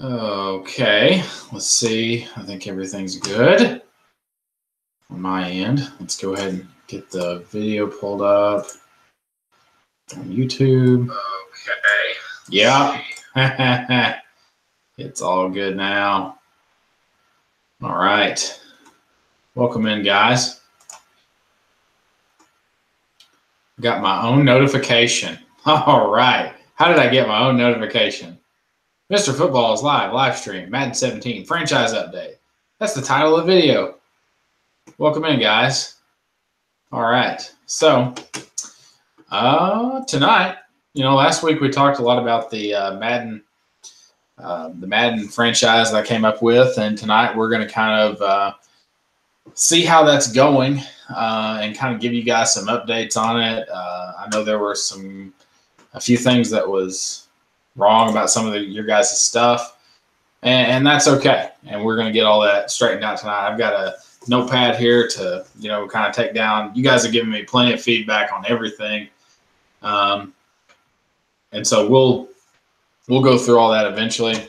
Okay, let's see. I think everything's good on my end. Let's go ahead and get the video pulled up on YouTube. Okay. Yeah. It's all good now. All right. Welcome in, guys. Got my own notification. All right. How did I get my own notification? Mr. Football is live stream, Madden 17, franchise update. That's the title of the video. Welcome in, guys. All right. So, tonight, last week we talked a lot about the Madden franchise that I came up with, and tonight we're going to kind of see how that's going and kind of give you guys some updates on it. I know there were a few things that was wrong about some of your guys' stuff, and that's okay. And we're going to get all that straightened out tonight. I've got a notepad here to, kind of take down. You guys are giving me plenty of feedback on everything. And so we'll go through all that eventually.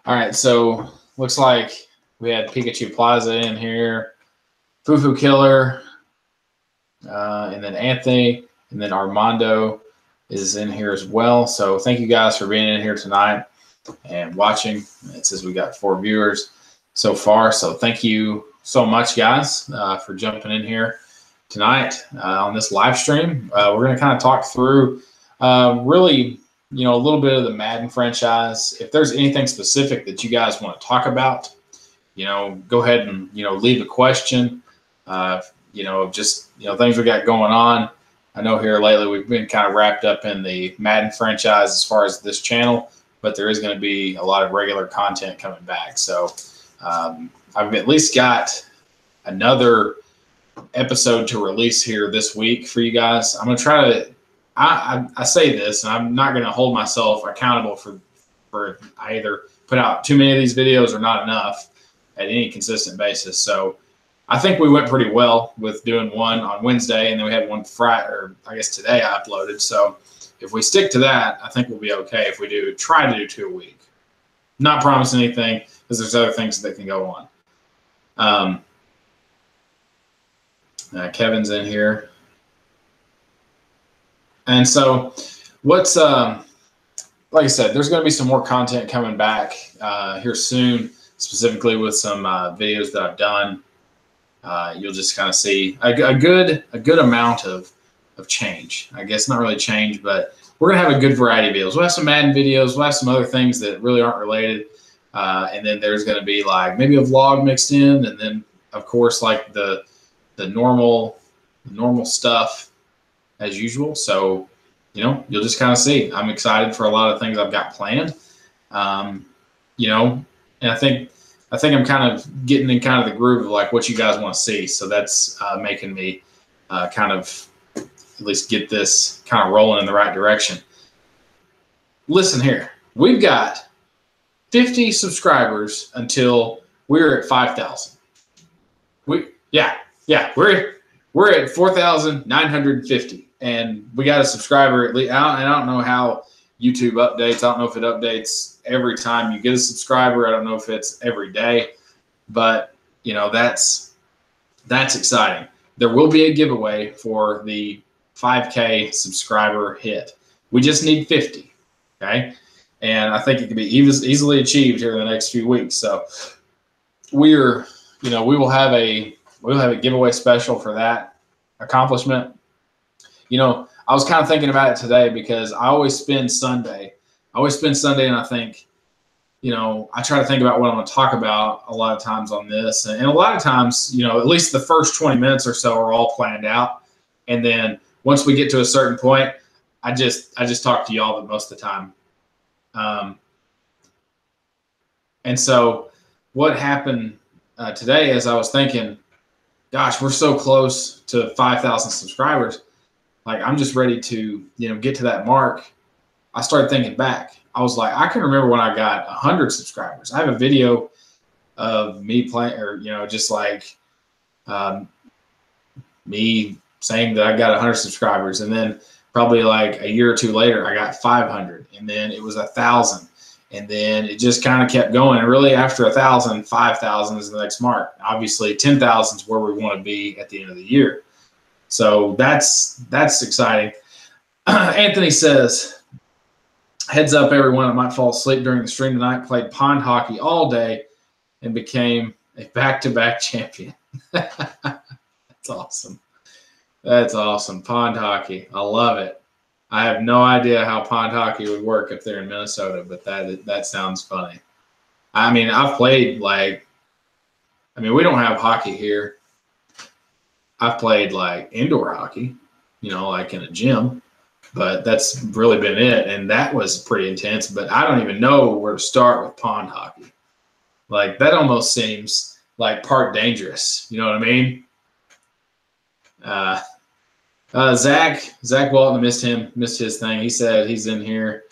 All right. So looks like we had Pikachu Plaza in here, Fufu Killer, and then Anthony, and then Armando is in here as well. So thank you guys for being in here tonight and watching. It says we got 4 viewers so far. So thank you so much, guys, for jumping in here tonight on this live stream. We're going to kind of talk through really, a little bit of the Madden franchise. If there's anything specific that you guys want to talk about, go ahead and, leave a question, just, things we got going on. I know here lately we've been kind of wrapped up in the Madden franchise as far as this channel, but there is going to be a lot of regular content coming back. So I've at least got another episode to release here this week for you guys. I'm going to try to, I say this, and I'm not going to hold myself accountable for I either put out too many of these videos or not enough at any consistent basis. So I think we went pretty well with doing one on Wednesday, and then we had one Friday, or I guess today I uploaded. So if we stick to that, I think we'll be okay if we try to do 2 a week. Not promising anything, because there's other things that can go on. Kevin's in here. And so what's, like I said, there's going to be some more content coming back here soon, specifically with some videos that I've done. You'll just kind of see a good amount of change. I guess not really change, but we're going to have a good variety of videos. We'll have some Madden videos. We'll have some other things that really aren't related. And then there's going to be like maybe a vlog mixed in. And then, of course, like the normal stuff as usual. So, you'll just kind of see. I'm excited for a lot of things I've got planned. And I think I'm kind of getting in kind of the groove of like what you guys want to see. So that's making me kind of at least get this kind of rolling in the right direction. Listen here, we've got 50 subscribers until we're at 5,000. We're at 4,950, and we got a subscriber at least. I don't know how YouTube updates. I don't know if it updates every time you get a subscriber. I don't know if it's every day, but that's exciting. There will be a giveaway for the 5K subscriber hit. We just need 50, okay? And I think it can be easily achieved here in the next few weeks. So we will have a giveaway special for that accomplishment. I was kind of thinking about it today because I always spend Sunday and I think, I try to think about what I'm going to talk about a lot of times on this. And a lot of times, at least the first 20 minutes or so are all planned out. And then once we get to a certain point, I just talk to y'all most of the time. And so what happened today is I was thinking, gosh, we're so close to 5,000 subscribers. Like, I'm just ready to, get to that mark. I started thinking back. I was like, I can remember when I got 100 subscribers. I have a video of me playing, or, just like me saying that I got 100 subscribers. And then probably like a year or two later, I got 500. And then it was 1,000. And then it just kind of kept going. And really after 1,000, 5,000 is the next mark. Obviously 10,000 is where we want to be at the end of the year. So that's exciting. Anthony says, heads up everyone, I might fall asleep during the stream tonight. Played pond hockey all day and became a back-to-back champion. That's awesome. That's awesome. Pond hockey. I love it. I have no idea how pond hockey would work if they're in Minnesota, but that sounds funny. I mean, I've played we don't have hockey here. I've played like indoor hockey, like in a gym, but that's really been it. And that was pretty intense, but I don't even know where to start with pond hockey. Like that almost seems like part dangerous. You know what I mean? Zach Walton missed his thing. He said he's in here.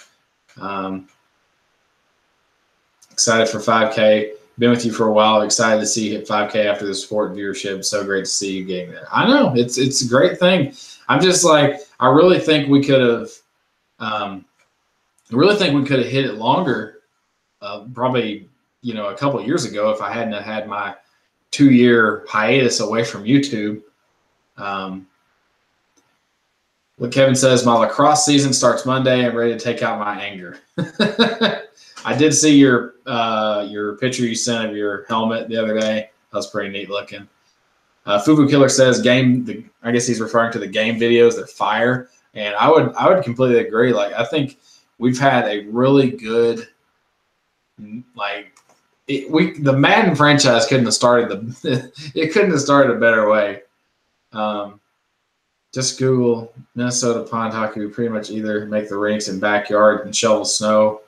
Excited for 5K. Been with you for a while. Excited to see you hit 5K after the sport viewership. So great to see you getting there. I know it's a great thing. I'm just like, I really think we could have. Hit it longer. Probably a couple of years ago if I hadn't had my 2-year hiatus away from YouTube. What Kevin says, my lacrosse season starts Monday. I'm ready to take out my anger. I did see your picture you sent of your helmet the other day. That was pretty neat looking. Fufu Killer says I guess he's referring to the game videos. They're fire, and I would completely agree. Like I think we've had a really good the Madden franchise couldn't have started a better way. Just Google Minnesota pond hockey. We pretty much either make the rinks in backyard and shovel snow.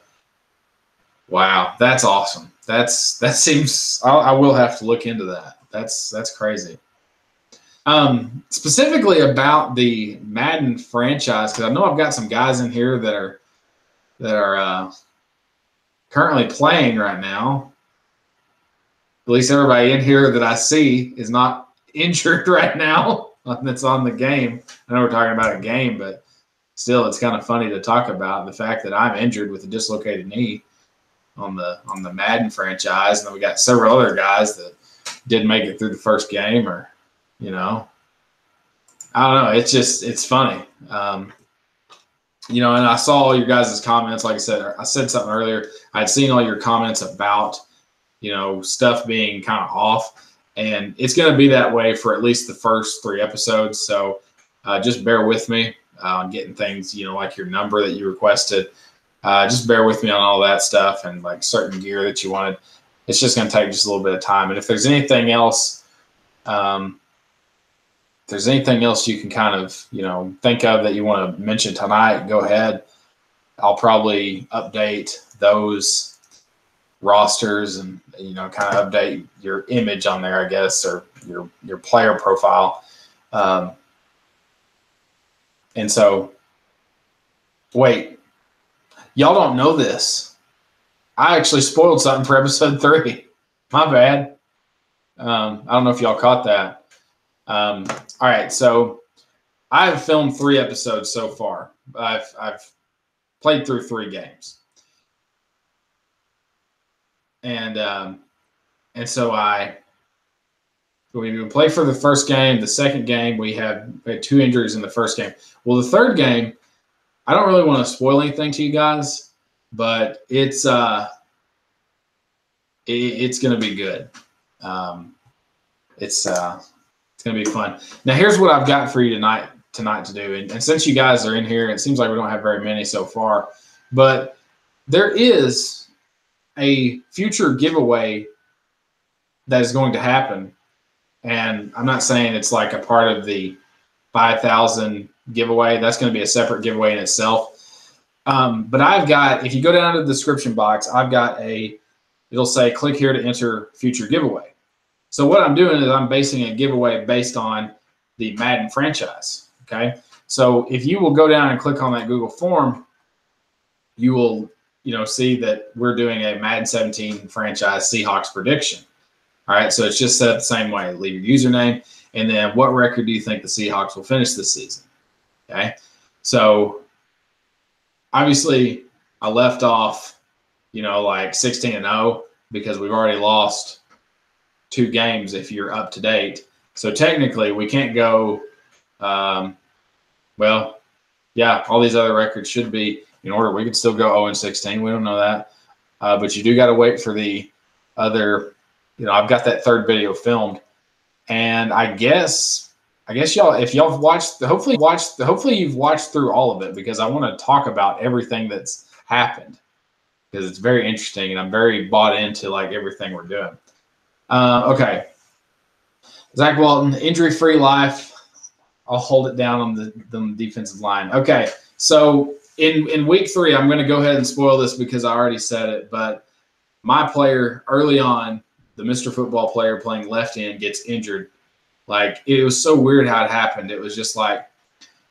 Wow, that's awesome. That seems. I will have to look into that. That's crazy. Specifically about the Madden franchise, because I know I've got some guys in here that are currently playing right now. At least everybody in here that I see is not injured right now. That's on the game. I know we're talking about a game, but still, it's kind of funny to talk about the fact that I'm injured with a dislocated knee on the Madden franchise, and then we got several other guys that didn't make it through the first game, or I don't know. It's funny. And I saw all your guys' comments. Like I said something earlier. I'd seen all your comments about stuff being kind of off. And it's going to be that way for at least the first 3 episodes. So just bear with me on getting things, like your number that you requested. Just bear with me on all that stuff and like certain gear that you wanted. It's just going to take just a little bit of time. And if there's anything else, you can kind of, think of that you want to mention tonight, go ahead. I'll probably update those rosters and kind of update your image on there, I guess, or your player profile. And so wait, y'all don't know this. I actually spoiled something for episode 3. My bad. I don't know if y'all caught that. All right, so I've filmed 3 episodes so far. I've played through 3 games. And so we played for the first game. The second game, we had 2 injuries in the first game. Well, the third game, I don't really want to spoil anything to you guys, but it's going to be good. It's going to be fun. Now, here's what I've got for you tonight to do. And since you guys are in here, it seems like we don't have very many so far, but there is a future giveaway that is going to happen. And I'm not saying it's like a part of the 5,000 giveaway. That's going to be a separate giveaway in itself. But I've got, if you go down to the description box, I've got it'll say click here to enter future giveaway. So what I'm doing is I'm basing a giveaway based on the Madden franchise. Okay. So if you will go down and click on that Google form, you will see that we're doing a Madden 17 franchise Seahawks prediction. All right, so it's just set up the same way. Leave your username, and then what record do you think the Seahawks will finish this season? Okay, so obviously I left off, like 16-0 because we've already lost 2 games if you're up to date. So technically we can't go, well, yeah, all these other records should be in order. We could still go 0-16. We don't know that. But you do got to wait for the other, I've got that 3rd video filmed. And I guess y'all, if y'all have watched, hopefully you've watched through all of it, because I want to talk about everything that's happened, because it's very interesting and I'm very bought into like everything we're doing. Okay. Zach Walton, injury-free life. I'll hold it down on the defensive line. Okay. So in week 3, I'm going to go ahead and spoil this because I already said it, but my player early on, the Mr. Football player playing left end, gets injured. Like, it was so weird how it happened. It was just like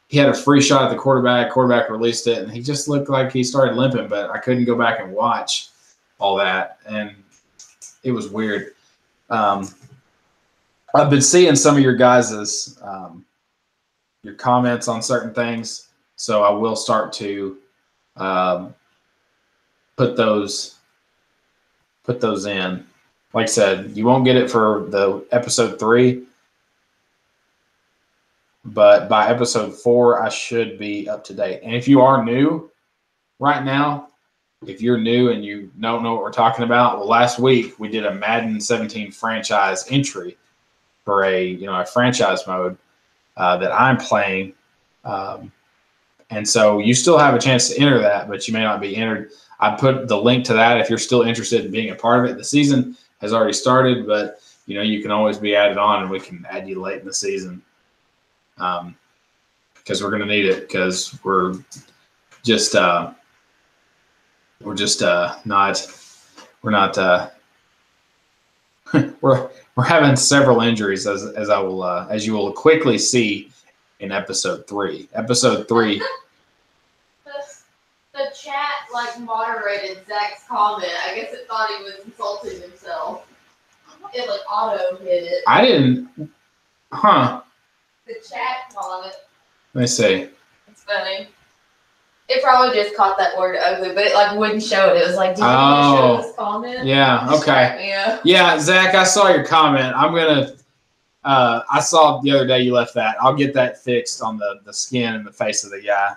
he had a free shot at the quarterback released it, and he just looked like he started limping, but I couldn't go back and watch all that, and it was weird. I've been seeing some of your guys's your comments on certain things, so I will start to put those in. Like I said, you won't get it for the episode 3, but by episode 4, I should be up to date. And if you are new right now, if you're new and you don't know what we're talking about, well, last week we did a Madden 17 franchise entry for a franchise mode that I'm playing, and so you still have a chance to enter that, but you may not be entered. I put the link to that if you're still interested in being a part of it. The season has already started, but you can always be added on, and we can add you late in the season, because we're going to need it, because we're having several injuries, as you will quickly see in episode 3. Episode 3. The chat moderated Zach's comment. I guess it thought he was insulting himself. It auto hit it. I didn't. Huh. The chat on it. Let me see. It's funny. It probably just caught that word ugly, but it wouldn't show it. It was did you want to show this comment? Yeah. Okay. Yeah, Zach, I saw your comment. I'm gonna. I saw the other day you left that. I'll get that fixed on the skin and the face of the guy.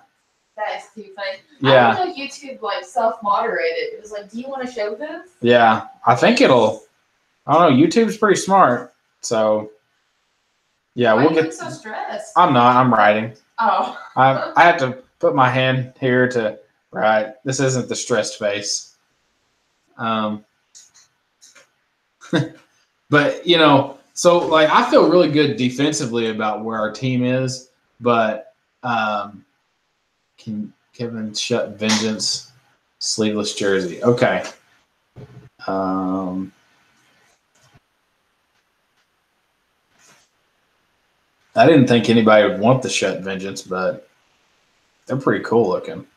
That is too funny. Yeah. I didn't know YouTube self-moderated. It was do you want to show this? Yeah, I think it'll. I don't know. YouTube's pretty smart, so. Yeah, Why we'll are get. You so stressed? I'm not. I'm writing. Oh. I have to put my hand here to write. This isn't the stressed face. But so I feel really good defensively about where our team is, but can Kevin shut vengeance sleeveless jersey? Okay. I didn't think anybody would want the shut vengeance, but they're pretty cool looking.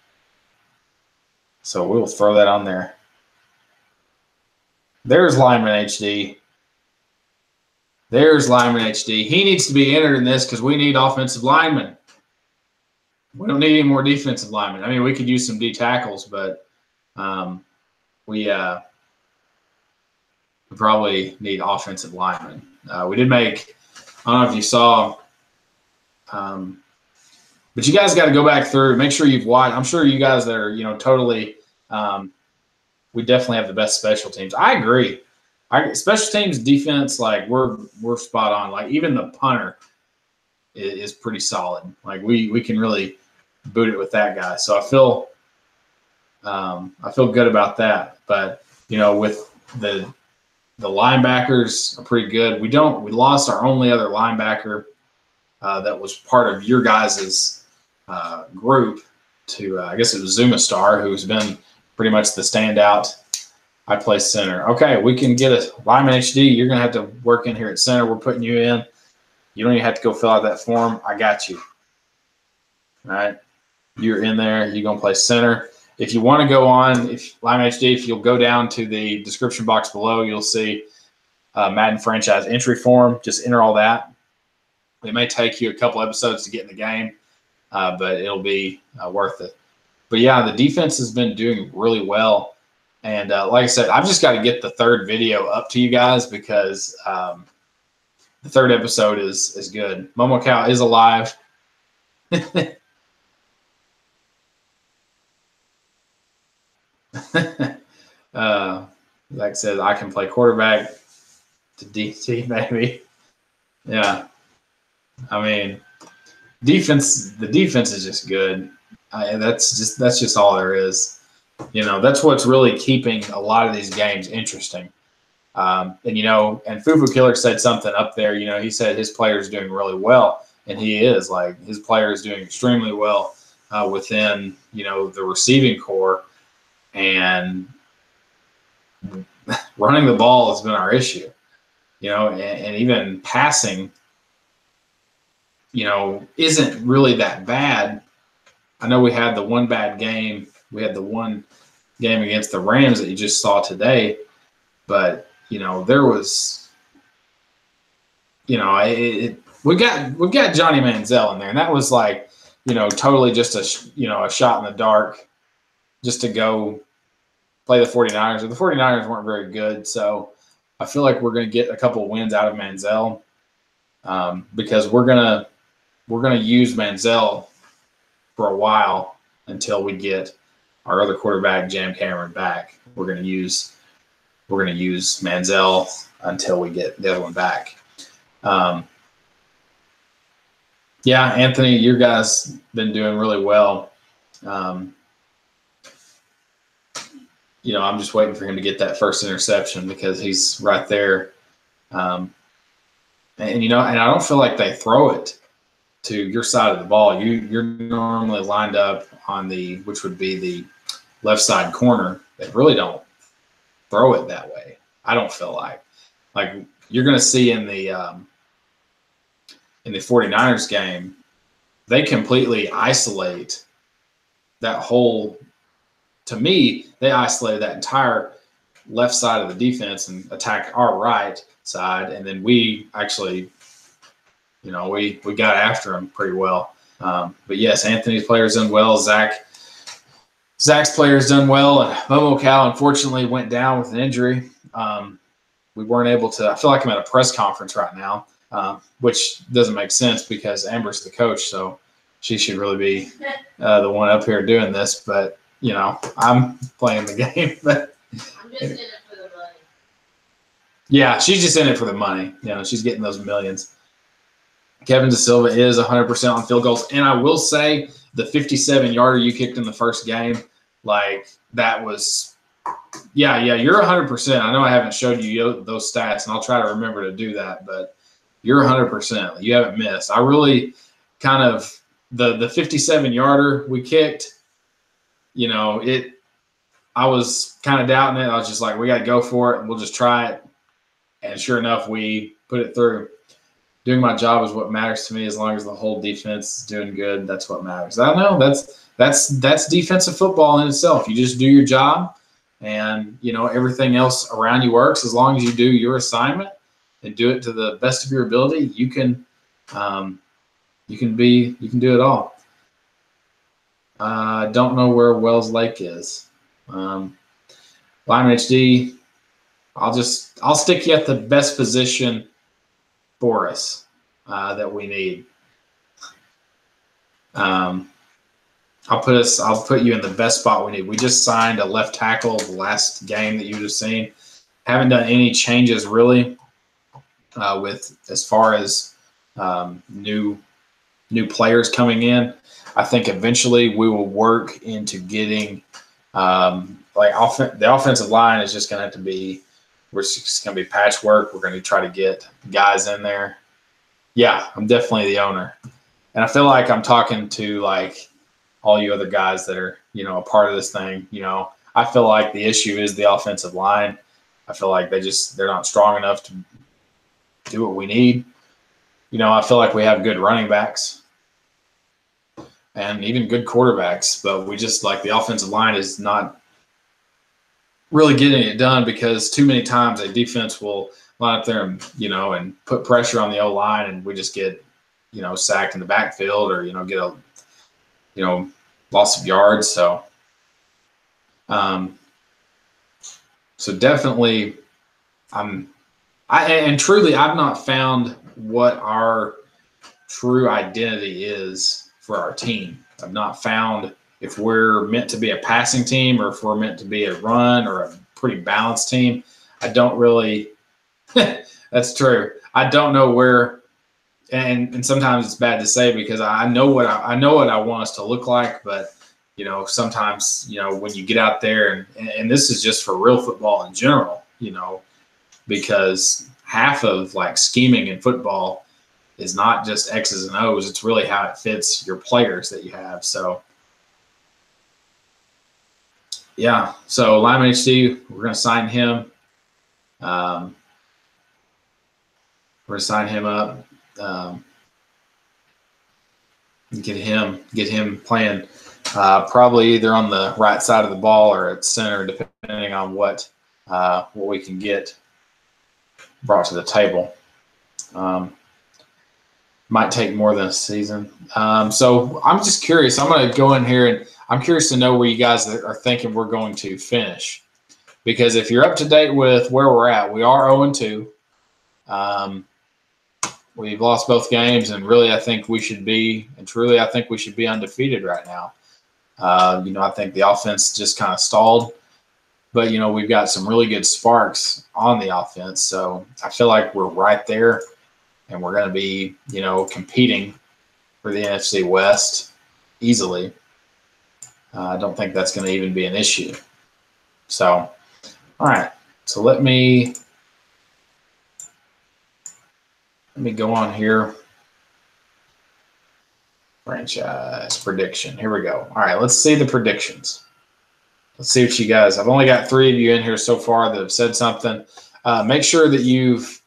So we'll throw that on there. There's Lyman HD. There's Lyman HD. He needs to be entered in this because we need offensive linemen. We don't need any more defensive linemen. I mean, we could use some D tackles, but we probably need offensive linemen. We did make, I don't know if you saw, but you guys got to go back through, make sure you've watched. I'm sure you guys that are, totally, we definitely have the best special teams. I agree. Special teams defense, we're spot on. Even the punter is pretty solid. We can really boot it with that guy. So I feel good about that. But with the linebackers are pretty good. We lost our only other linebacker that was part of your guys's group to I guess it was Zuma Star, who's been pretty much the standout. I play center. Okay, we can get a Lyman HD. You're going to have to work in here at center. We're putting you in. You don't even have to go fill out that form. I got you. All right. You're in there. You're going to play center. If you want to go on, Lyman HD, if you'll go down to the description box below, you'll see Madden franchise entry form. Just enter all that. It may take you a couple episodes to get in the game, but it'll be worth it. But, yeah, the defense has been doing really well. And like I said, I've just got to get the third video up to you guys because the third episode is good. Momo Cow is alive. Like I said, I can play quarterback to DT, maybe. Yeah. I mean, the defense is just good. That's just all there is. That's what's really keeping a lot of these games interesting. And Fufu Killer said something up there. He said his player is doing really well, and he is. Like, his player is doing extremely well within the receiving core, and running the ball has been our issue. And even passing, isn't really that bad. I know we had the one bad game. We had the one game against the Rams that you just saw today, but there was, we've got Johnny Manziel in there, and that was like, totally just a shot in the dark, just to go play the 49ers. The 49ers weren't very good, so I feel like we're going to get a couple wins out of Manziel, because we're gonna use Manziel for a while until we get our other quarterback, Jam Cameron, back. We're gonna use Manziel until we get the other one back. Yeah, Anthony, your guys been doing really well. I'm just waiting for him to get that first interception because he's right there. And I don't feel like they throw it to your side of the ball. You're normally lined up on which would be the left side corner. They really don't throw it that way. I don't feel like you're going to see in the 49ers game, they completely isolate that whole. To me, they isolated that entire left side of the defense and attacked our right side, and then we actually, we got after them pretty well. But yes, Anthony's player's done well. Zach's player's done well, and Momo Cow unfortunately went down with an injury. We weren't able to. I feel like I'm at a press conference right now, which doesn't make sense because Amber's the coach, so she should really be the one up here doing this. But I'm playing the game. But I'm just in it for the money. Yeah, she's just in it for the money. She's getting those millions. Kevin Da Silva is 100% on field goals. And I will say the 57-yarder you kicked in the first game, that was – yeah, you're 100%. I know I haven't showed you those stats, and I'll try to remember to do that. But you're 100%. You haven't missed. I really kind of – the 57-yarder we kicked, I was kind of doubting it. I was just like, we got to go for it, and we'll just try it. And sure enough, we put it through. Doing my job is what matters to me. As long as the whole defense is doing good, that's what matters. I don't know. That's defensive football in itself. You just do your job, and everything else around you works. As long as you do your assignment and do it to the best of your ability, you can do it all. I don't know where Wells Lake is. Lime HD, I'll stick you at the best position for us that we need. I'll put you in the best spot we need. We just signed a left tackle the last game that you've seen. Haven't done any changes really with as far as new players coming in. I think eventually we will work into getting the offensive line is just going to have to be. We're just going to be patchwork. We're going to try to get guys in there. Yeah, I'm definitely the owner. And I feel like I'm talking to all you other guys that are, a part of this thing. I feel like the issue is the offensive line. I feel like they're not strong enough to do what we need. I feel like we have good running backs and even good quarterbacks, but we just the offensive line is not really getting it done because too many times a defense will line up there and, and put pressure on the O-line, and we just get, sacked in the backfield or, get a, loss of yards. So, So definitely, and truly, I've not found what our true identity is for our team. I've not found if we're meant to be a passing team or if we're meant to be a run or a pretty balanced team. I don't really. That's true. I don't know where, and sometimes it's bad to say because I know what I want us to look like, but sometimes when you get out there and this is just for real football in general, because half of like scheming in football is not just X's and O's. It's really how it fits your players that you have. So, yeah. So Lyman HD, we're going to sign him. We're going to sign him up. Get him playing probably either on the right side of the ball or at center, depending on what we can get brought to the table. Might take more than a season. So I'm just curious. I'm going to go in here and I'm curious to know where you guys are thinking we're going to finish. Because if you're up to date with where we're at, we are 0-2. We've lost both games, and really I think we should be undefeated right now. I think the offense just kind of stalled. But, we've got some really good sparks on the offense. So I feel like we're right there. And we're going to be, competing for the NFC West easily. I don't think that's going to even be an issue. So, all right. So let me go on here. Franchise prediction. Here we go. All right. Let's see the predictions. Let's see what you guys. I've only got 3 of you in here so far that have said something. Make sure that you've.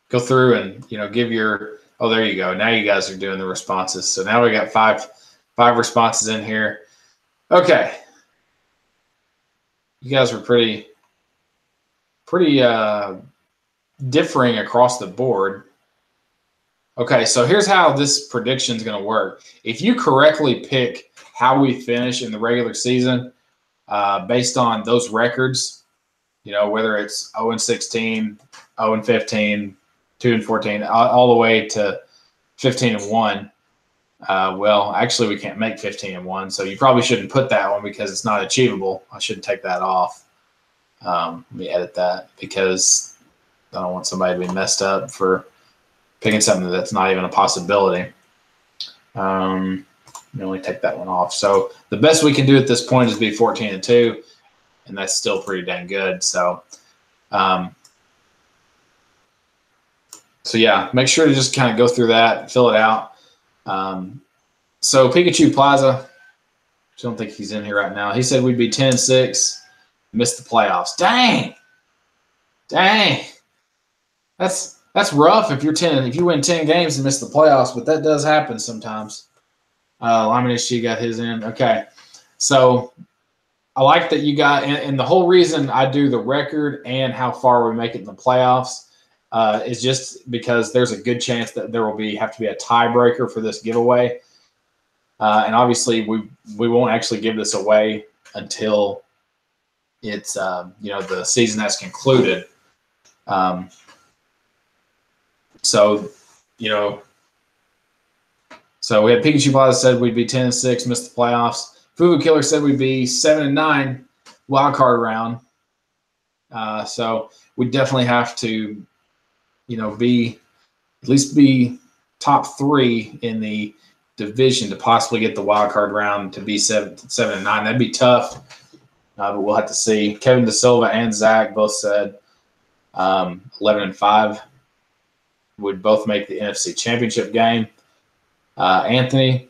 Go through and give your. Oh, there you go. Now you guys are doing the responses. So now we got five responses in here. Okay, you guys were pretty differing across the board. Okay, so here's how this prediction is going to work. If you correctly pick how we finish in the regular season, based on those records, whether it's 0-16, 0-15. 2-14, all the way to 15-1. Well, actually, we can't make 15-1, so you probably shouldn't put that one because it's not achievable. I should take that off. Let me edit that because I don't want somebody to be messed up for picking something that's not even a possibility. Let me only take that one off. So the best we can do at this point is be 14-2, and that's still pretty dang good. So. So, yeah, make sure to just kind of go through that, fill it out. So, Pikachu Plaza, I don't think he's in here right now. He said we'd be 10-6, miss the playoffs. Dang. That's rough if you win 10 games and miss the playoffs, but that does happen sometimes. Lyman she got his in. Okay. So, I like that you got – and the whole reason I do the record and how far we make it in the playoffs – is just because there's a good chance that there will have to be a tiebreaker for this giveaway, and obviously we won't actually give this away until it's the season has concluded. So we had Pikachu Plaza said we'd be 10-6, missed the playoffs. Fubu Killer said we'd be 7-9 wild card round. So we definitely have to. Be top 3 in the division to possibly get the wild card round to be 7-9. That'd be tough, but we'll have to see. Kevin Da Silva and Zach both said 11-5 would both make the NFC Championship game. Anthony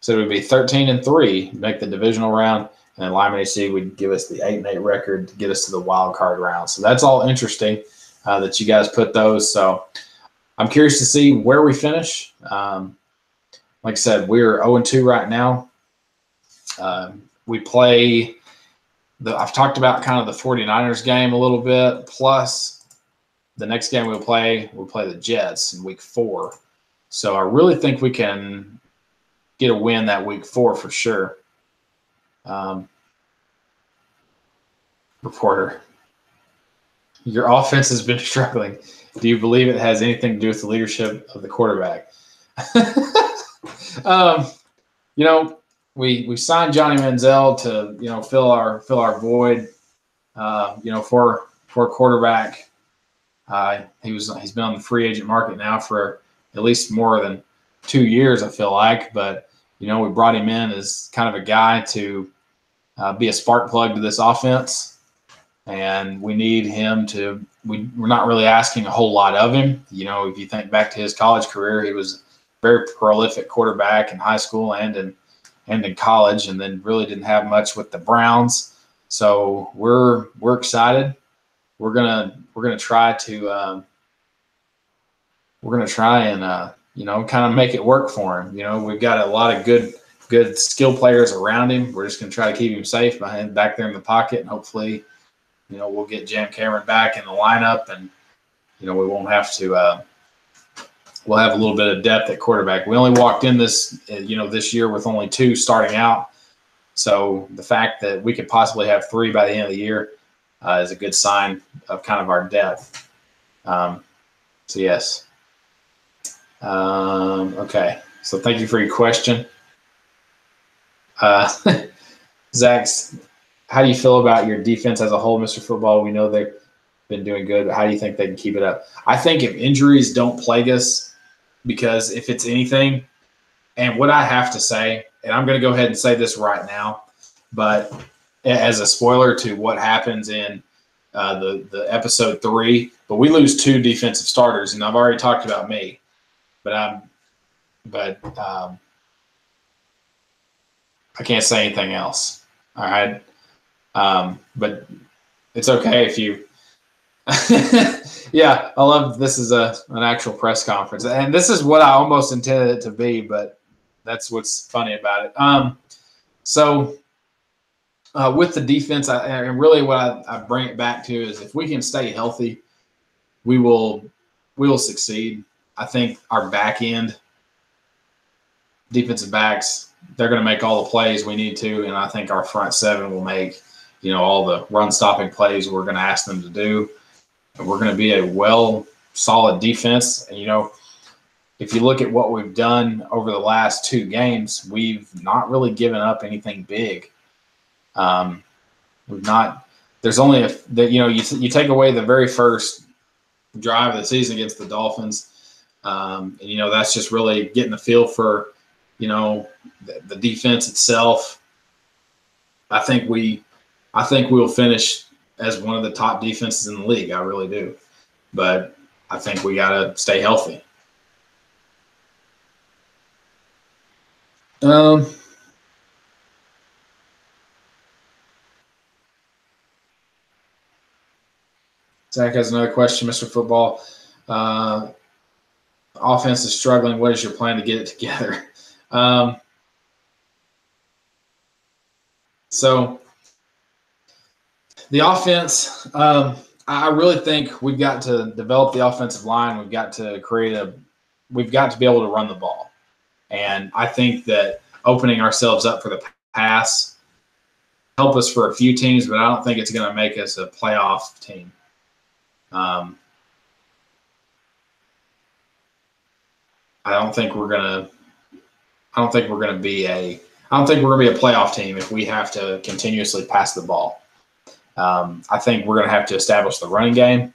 said it would be 13-3, make the divisional round, and then Lyman AC would give us the 8-8 record to get us to the wild card round. So that's all interesting. That you guys put those. So I'm curious to see where we finish. Like I said, we're 0-2 right now. We play I've talked about kind of the 49ers game a little bit, plus the next game we'll play the Jets in week 4. So I really think we can get a win that week 4 for sure. Reporter, your offense has been struggling. Do you believe it has anything to do with the leadership of the quarterback? You know, we signed Johnny Manziel to, you know, fill our void, you know, for quarterback. He's been on the free agent market now for at least more than 2 years, I feel like. But, you know, we brought him in as kind of a guy to be a spark plug to this offense. And we need him to – we're not really asking a whole lot of him. You know, if you think back to his college career, he was a very prolific quarterback in high school and in college, and then really didn't have much with the Browns. So we're excited. We're gonna try and you know, kind of make it work for him. You know, we've got a lot of good skill players around him. We're just gonna try to keep him safe back there in the pocket, and hopefully, you know, we'll get Jam Cameron back in the lineup, and you know, we won't have to. We'll have a little bit of depth at quarterback. We only walked in this year with only 2 starting out. So the fact that we could possibly have 3 by the end of the year is a good sign of kind of our depth. So yes. Okay. So thank you for your question. Zach's, how do you feel about your defense as a whole, Mr. Football? We know they've been doing good, but how do you think they can keep it up? I think if injuries don't plague us, because if it's anything, and what I have to say, and I'm going to go ahead and say this right now, but as a spoiler to what happens in the episode 3, but we lose 2 defensive starters, and I've already talked about me, but I can't say anything else. All right, but it's okay if you. Yeah, I love this is an actual press conference, and this is what I almost intended it to be, but that's what's funny about it. So with the defense, and really what I bring it back to is if we can stay healthy, we will succeed. I think our back end defensive backs, they're going to make all the plays we need to, and I think our front 7 will make, you know, all the run stopping plays we're going to ask them to do. And we're going to be a solid defense. And, you know, if you look at what we've done over the last 2 games, we've not really given up anything big. We've not. There's only you take away the very first drive of the season against the Dolphins, and you know that's just really getting the feel for, you know, the defense itself. I think we'll finish as one of the top defenses in the league. I really do. But I think we got to stay healthy. Zach has another question, Mr. Football. Offense is struggling. What is your plan to get it together? So the offense, I really think we've got to develop the offensive line. We've got to be able to run the ball. And I think that opening ourselves up for the pass help us for a few teams, but I don't think it's going to make us a playoff team. I don't think we're going to be a playoff team if we have to continuously pass the ball. I think we're going to have to establish the running game,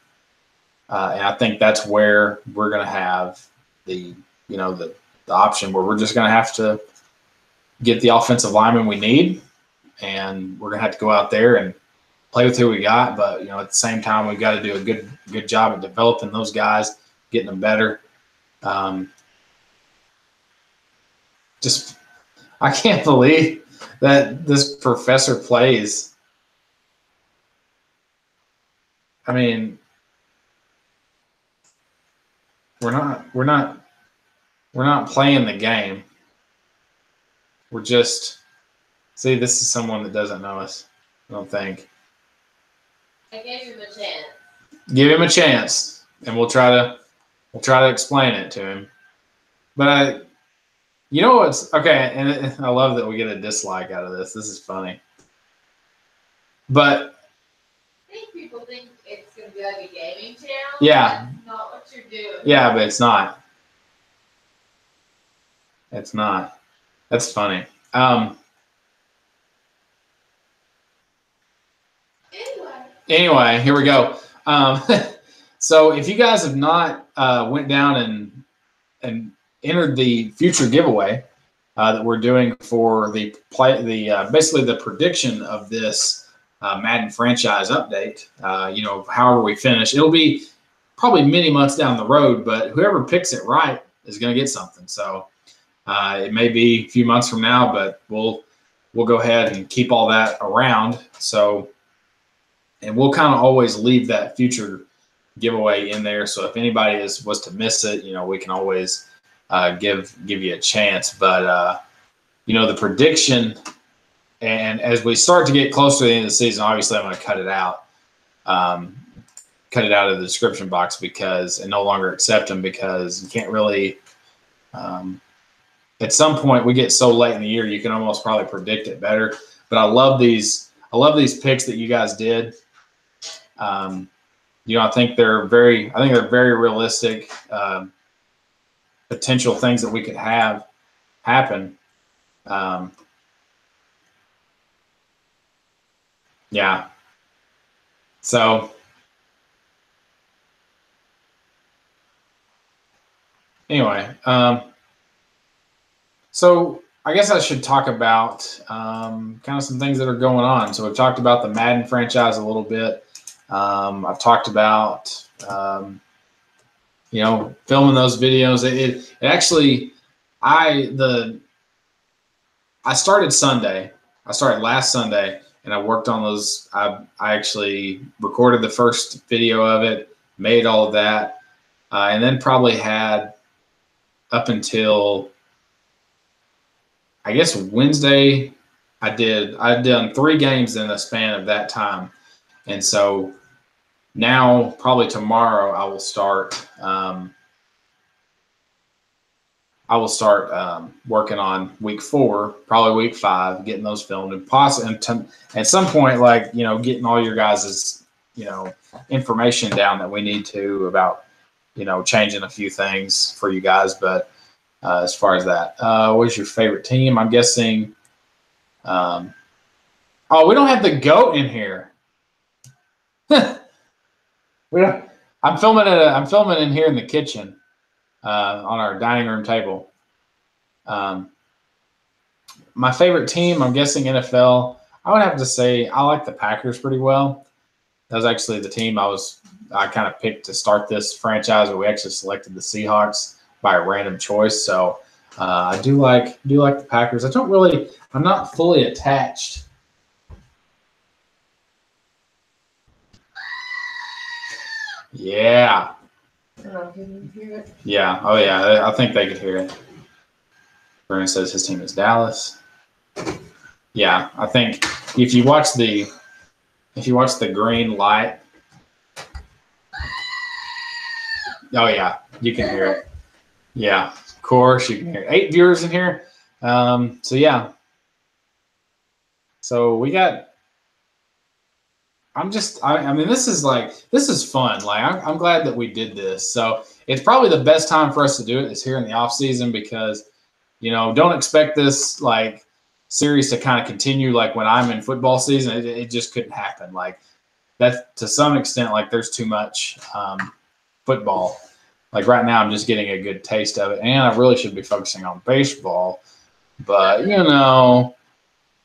and I think that's where we're going to have the option where we're just going to have to get the offensive lineman we need, and we're going to have to go out there and play with who we got. But you know, at the same time, we've got to do a good job at developing those guys, getting them better. I can't believe that this professor plays. I mean, we're not playing the game. We're just see. This is someone that doesn't know us. I don't think. I gave him a chance. Give him a chance, and we'll try to explain it to him. But You know what's okay, and I love that we get a dislike out of this. This is funny. But I think people think it's going to be like a gaming channel. Yeah. That's not what you're doing. Yeah, but it's not. It's not. That's funny. Anyway, here we go. So if you guys have not went down and entered the future giveaway that we're doing for the basically the prediction of this Madden franchise update, however we finish, it'll be probably many months down the road, but whoever picks it right is going to get something. So it may be a few months from now, but we'll go ahead and keep all that around. So, and we'll kind of always leave that future giveaway in there. So if anybody was to miss it, we can always give you a chance. But the prediction, and as we start to get closer to the end of the season, obviously I'm going to cut it out. Cut it out of the description box and no longer accept them, because you can't really at some point we get so late in the year you can almost probably predict it better. But I love these picks that you guys did. I think they're very realistic potential things that we could have happen. Yeah. So anyway, so I guess I should talk about kind of some things that are going on. So we've talked about the Madden franchise a little bit. I've talked about filming those videos. It actually, I started Sunday. I started last Sunday, and I worked on those. I actually recorded the first video of it, made all of that, and then probably had up until, I guess, Wednesday. I'd done 3 games in the span of that time, and so now probably tomorrow I will start. Working on week 4, probably week 5, getting those filmed, and possibly at some point, getting all your guys' information down that we need to about changing a few things for you guys. But as far as that, what's your favorite team? I'm guessing. We don't have the GOAT in here. I'm filming in here in the kitchen on our dining room table. My favorite team, I'm guessing NFL. I would have to say I like the Packers pretty well. That was actually the team I kind of picked to start this franchise, but we actually selected the Seahawks by a random choice. So I do like the Packers. I'm not fully attached. Yeah. Can you hear it? Yeah. Oh yeah. I think they could hear it. Bruno says his team is Dallas. Yeah, I think if you watch the green light. Oh yeah, you can hear it. Yeah, of course you can hear it. 8 viewers in here. So yeah. So we got. I mean, this is fun. Like, I'm glad that we did this. So it's probably the best time for us to do it is here in the off season, because, don't expect this series to kind of continue like when I'm in football season. It just couldn't happen. Like that, to some extent, there's too much football. Like right now, I'm just getting a good taste of it, and I really should be focusing on baseball. But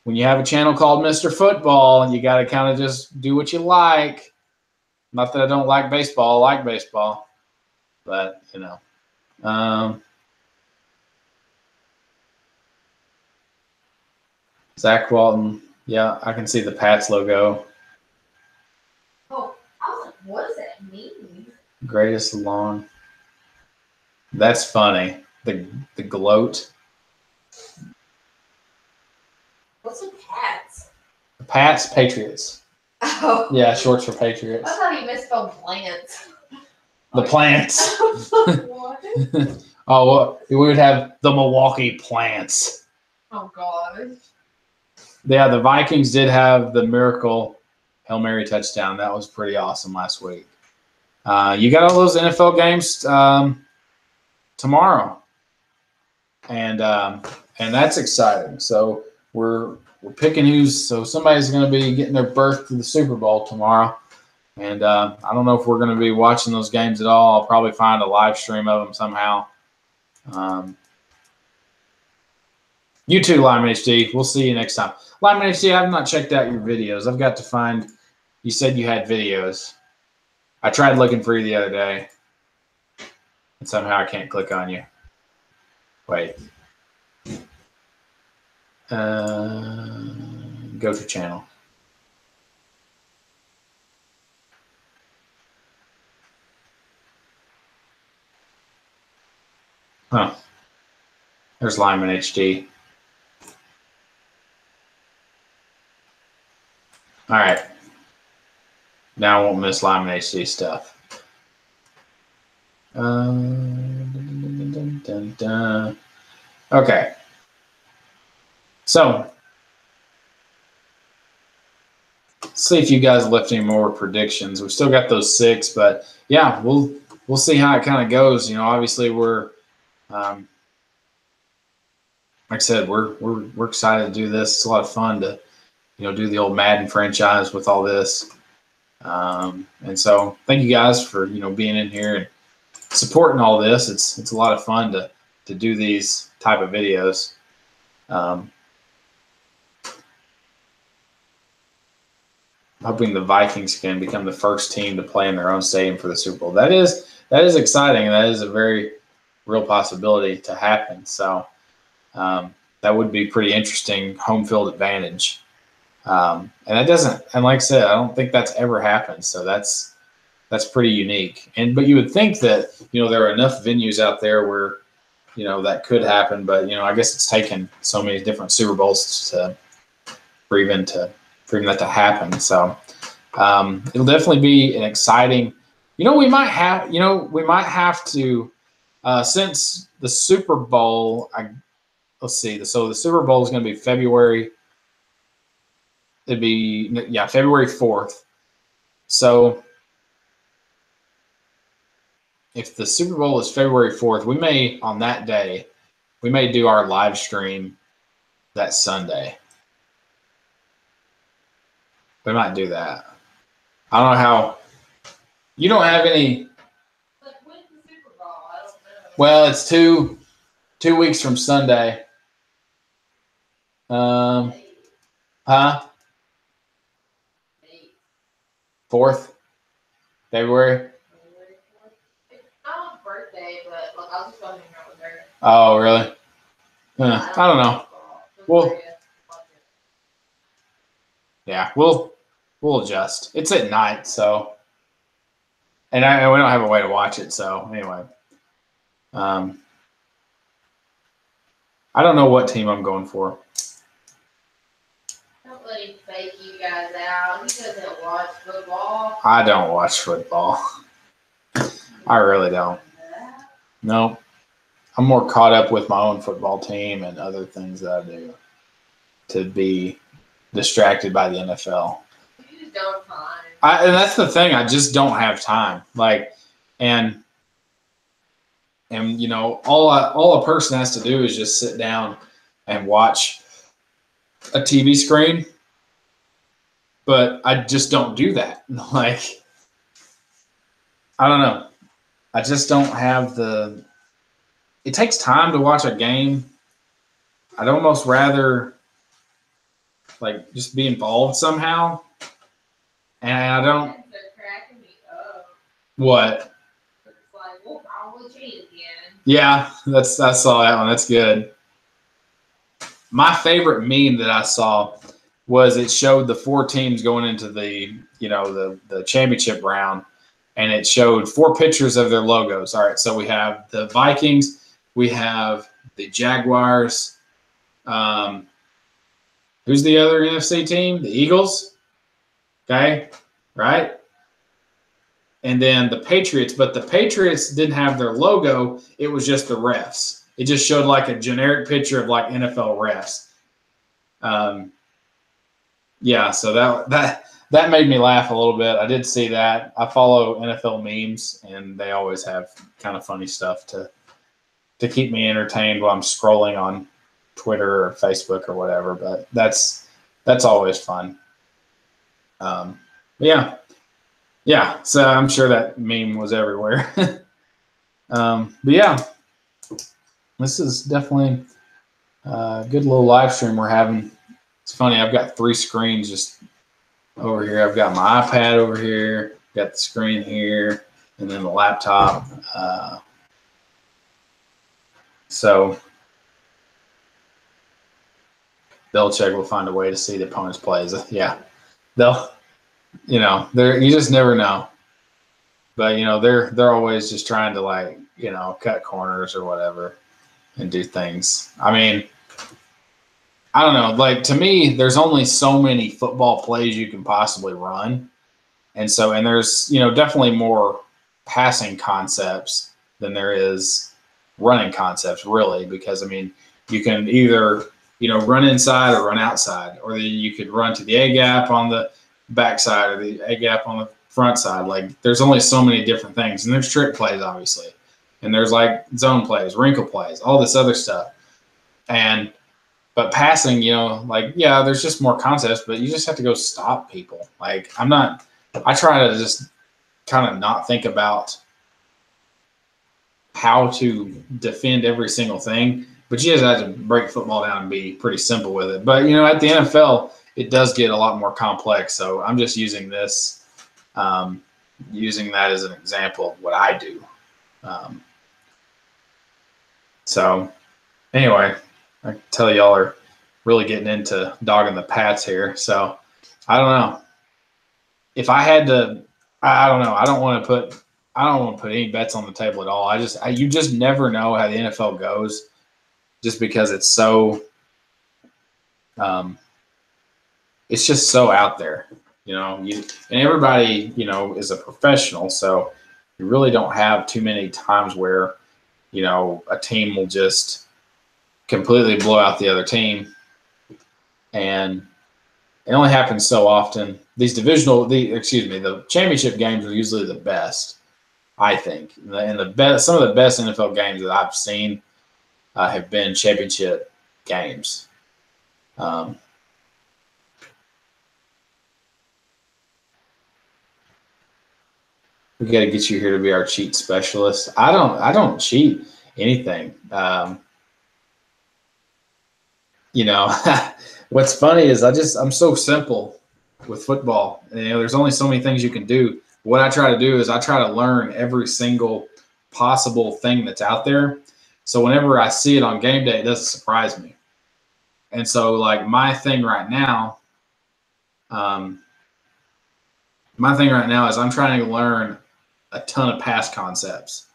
when you have a channel called Mr. Football, you got to kind of just do what you like. Not that I don't like baseball. I like baseball. But, Zach Walton. Yeah, I can see the Pats logo. Oh, I was like, what does that mean? Greatest long. That's funny. The gloat. What's the Pats? Pats, Patriots. Oh. Yeah, shorts for Patriots. I thought he misspelled plants. The plants. What? Oh, well, we would have the Milwaukee Plants. Oh gosh. Yeah, the Vikings did have the miracle Hail Mary touchdown. That was pretty awesome last week. You got all those NFL games tomorrow, and that's exciting. So we're picking who's. So somebody's going to be getting their berth to the Super Bowl tomorrow, and I don't know if we're going to be watching those games at all. I'll probably find a live stream of them somehow. You too, Lyman HD. We'll see you next time. Lyman HD, I have not checked out your videos. I've got to find. You said you had videos. I tried looking for you the other day, and somehow I can't click on you. Wait. Go to channel. Huh. There's Lyman HD. All right. Now I won't miss Lyman HD stuff. Okay. So, let's see if you guys left any more predictions. We've still got those 6, but yeah, we'll see how it kind of goes. You know, obviously we're like I said, we're excited to do this. It's a lot of fun to, do the old Madden franchise with all this. And so thank you guys for, being in here and supporting all this. It's a lot of fun to do these type of videos. Hoping the Vikings can become the first team to play in their own stadium for the Super Bowl. That is exciting. And that is a very real possibility to happen. So that would be pretty interesting home field advantage. And that doesn't, and like I said, I don't think that's ever happened. So that's pretty unique. But you would think that, there are enough venues out there where, that could happen. But, I guess it's taken so many different Super Bowls for even that to happen. So it'll definitely be an exciting, we might have to, since the Super Bowl, let's see. So the Super Bowl is going to be February. It'd be, February 4th. So if the Super Bowl is February 4th, on that day, we may do our live stream that Sunday. We might do that. I don't know how. You don't have any. Like, when's the Super Bowl? I don't know. Well, it's 2 weeks from Sunday. Huh? 4th February. It's not a birthday, but like I'll just go hang out with her. Oh, really? I don't know. Well, yeah, we'll adjust. It's at night, so, and we don't have a way to watch it. So anyway, I don't know what team I'm going for. Don't let him fake you guys out. He doesn't watch football. I don't watch football. I really don't. No, I'm more caught up with my own football team and other things that I do to be distracted by the NFL. You just don't have time. And that's the thing. I just don't have time. And all a person has to do is just sit down and watch a TV screen. But I just don't do that. I don't know. I just don't have it takes time to watch a game. I'd almost rather just be involved somehow. And I don't. They're cracking me up. What? It's like, we'll probably cheat again. Yeah, I saw that one. That's good. My favorite meme that I saw was it showed the 4 teams going into the championship round, and it showed 4 pictures of their logos. All right, so we have the Vikings, we have the Jaguars. Who's the other NFC team? The Eagles. Okay, right? and then the Patriots, but the Patriots didn't have their logo. It was just the refs. It just showed like a generic picture of like NFL refs. Yeah, so that made me laugh a little bit. I did see that. I follow NFL memes, and they always have kind of funny stuff to keep me entertained while I'm scrolling on Twitter or Facebook or whatever. But that's always fun. Yeah. So I'm sure that meme was everywhere. But yeah, this is definitely a good little live stream we're having. It's funny. I've got 3 screens just over here. I've got my iPad over here, got the screen here, and then the laptop. So Belichick will find a way to see the opponent's plays. Yeah, they'll, you just never know. But they're always just trying to like cut corners or whatever and do things. I mean, I don't know. Like, to me, there's only so many football plays you can possibly run. And there's, definitely more passing concepts than there is running concepts, really, because, I mean, you can either, run inside or run outside, or you could run to the A gap on the backside or the A gap on the front side. Like, there's only so many different things. And there's trick plays, obviously. And there's, like, zone plays, wrinkle plays, all this other stuff. But passing, there's just more concepts, but you just have to go stop people. Like, I try to just kind of not think about how to defend every single thing, but you just have to break football down and be pretty simple with it. But, at the NFL, it does get a lot more complex. So I'm just using this, using that as an example of what I do. So anyway, I can tell y'all are really getting into dogging the Pats here. So I don't know. If I had to, I don't know. I don't want to put any bets on the table at all. You just never know how the NFL goes, just because it's so, it's just so out there, and everybody, is a professional. So you really don't have too many times where, a team will just completely blow out the other team. And it only happens so often. The championship games are usually the best, I think. And some of the best NFL games that I've seen have been championship games. We got to get you here to be our cheat specialist. I don't cheat anything. What's funny is I'm so simple with football. There's only so many things you can do. What I try to do is I try to learn every single possible thing that's out there. So whenever I see it on game day, it doesn't surprise me. And so, like, my thing right now is I'm trying to learn a ton of pass concepts,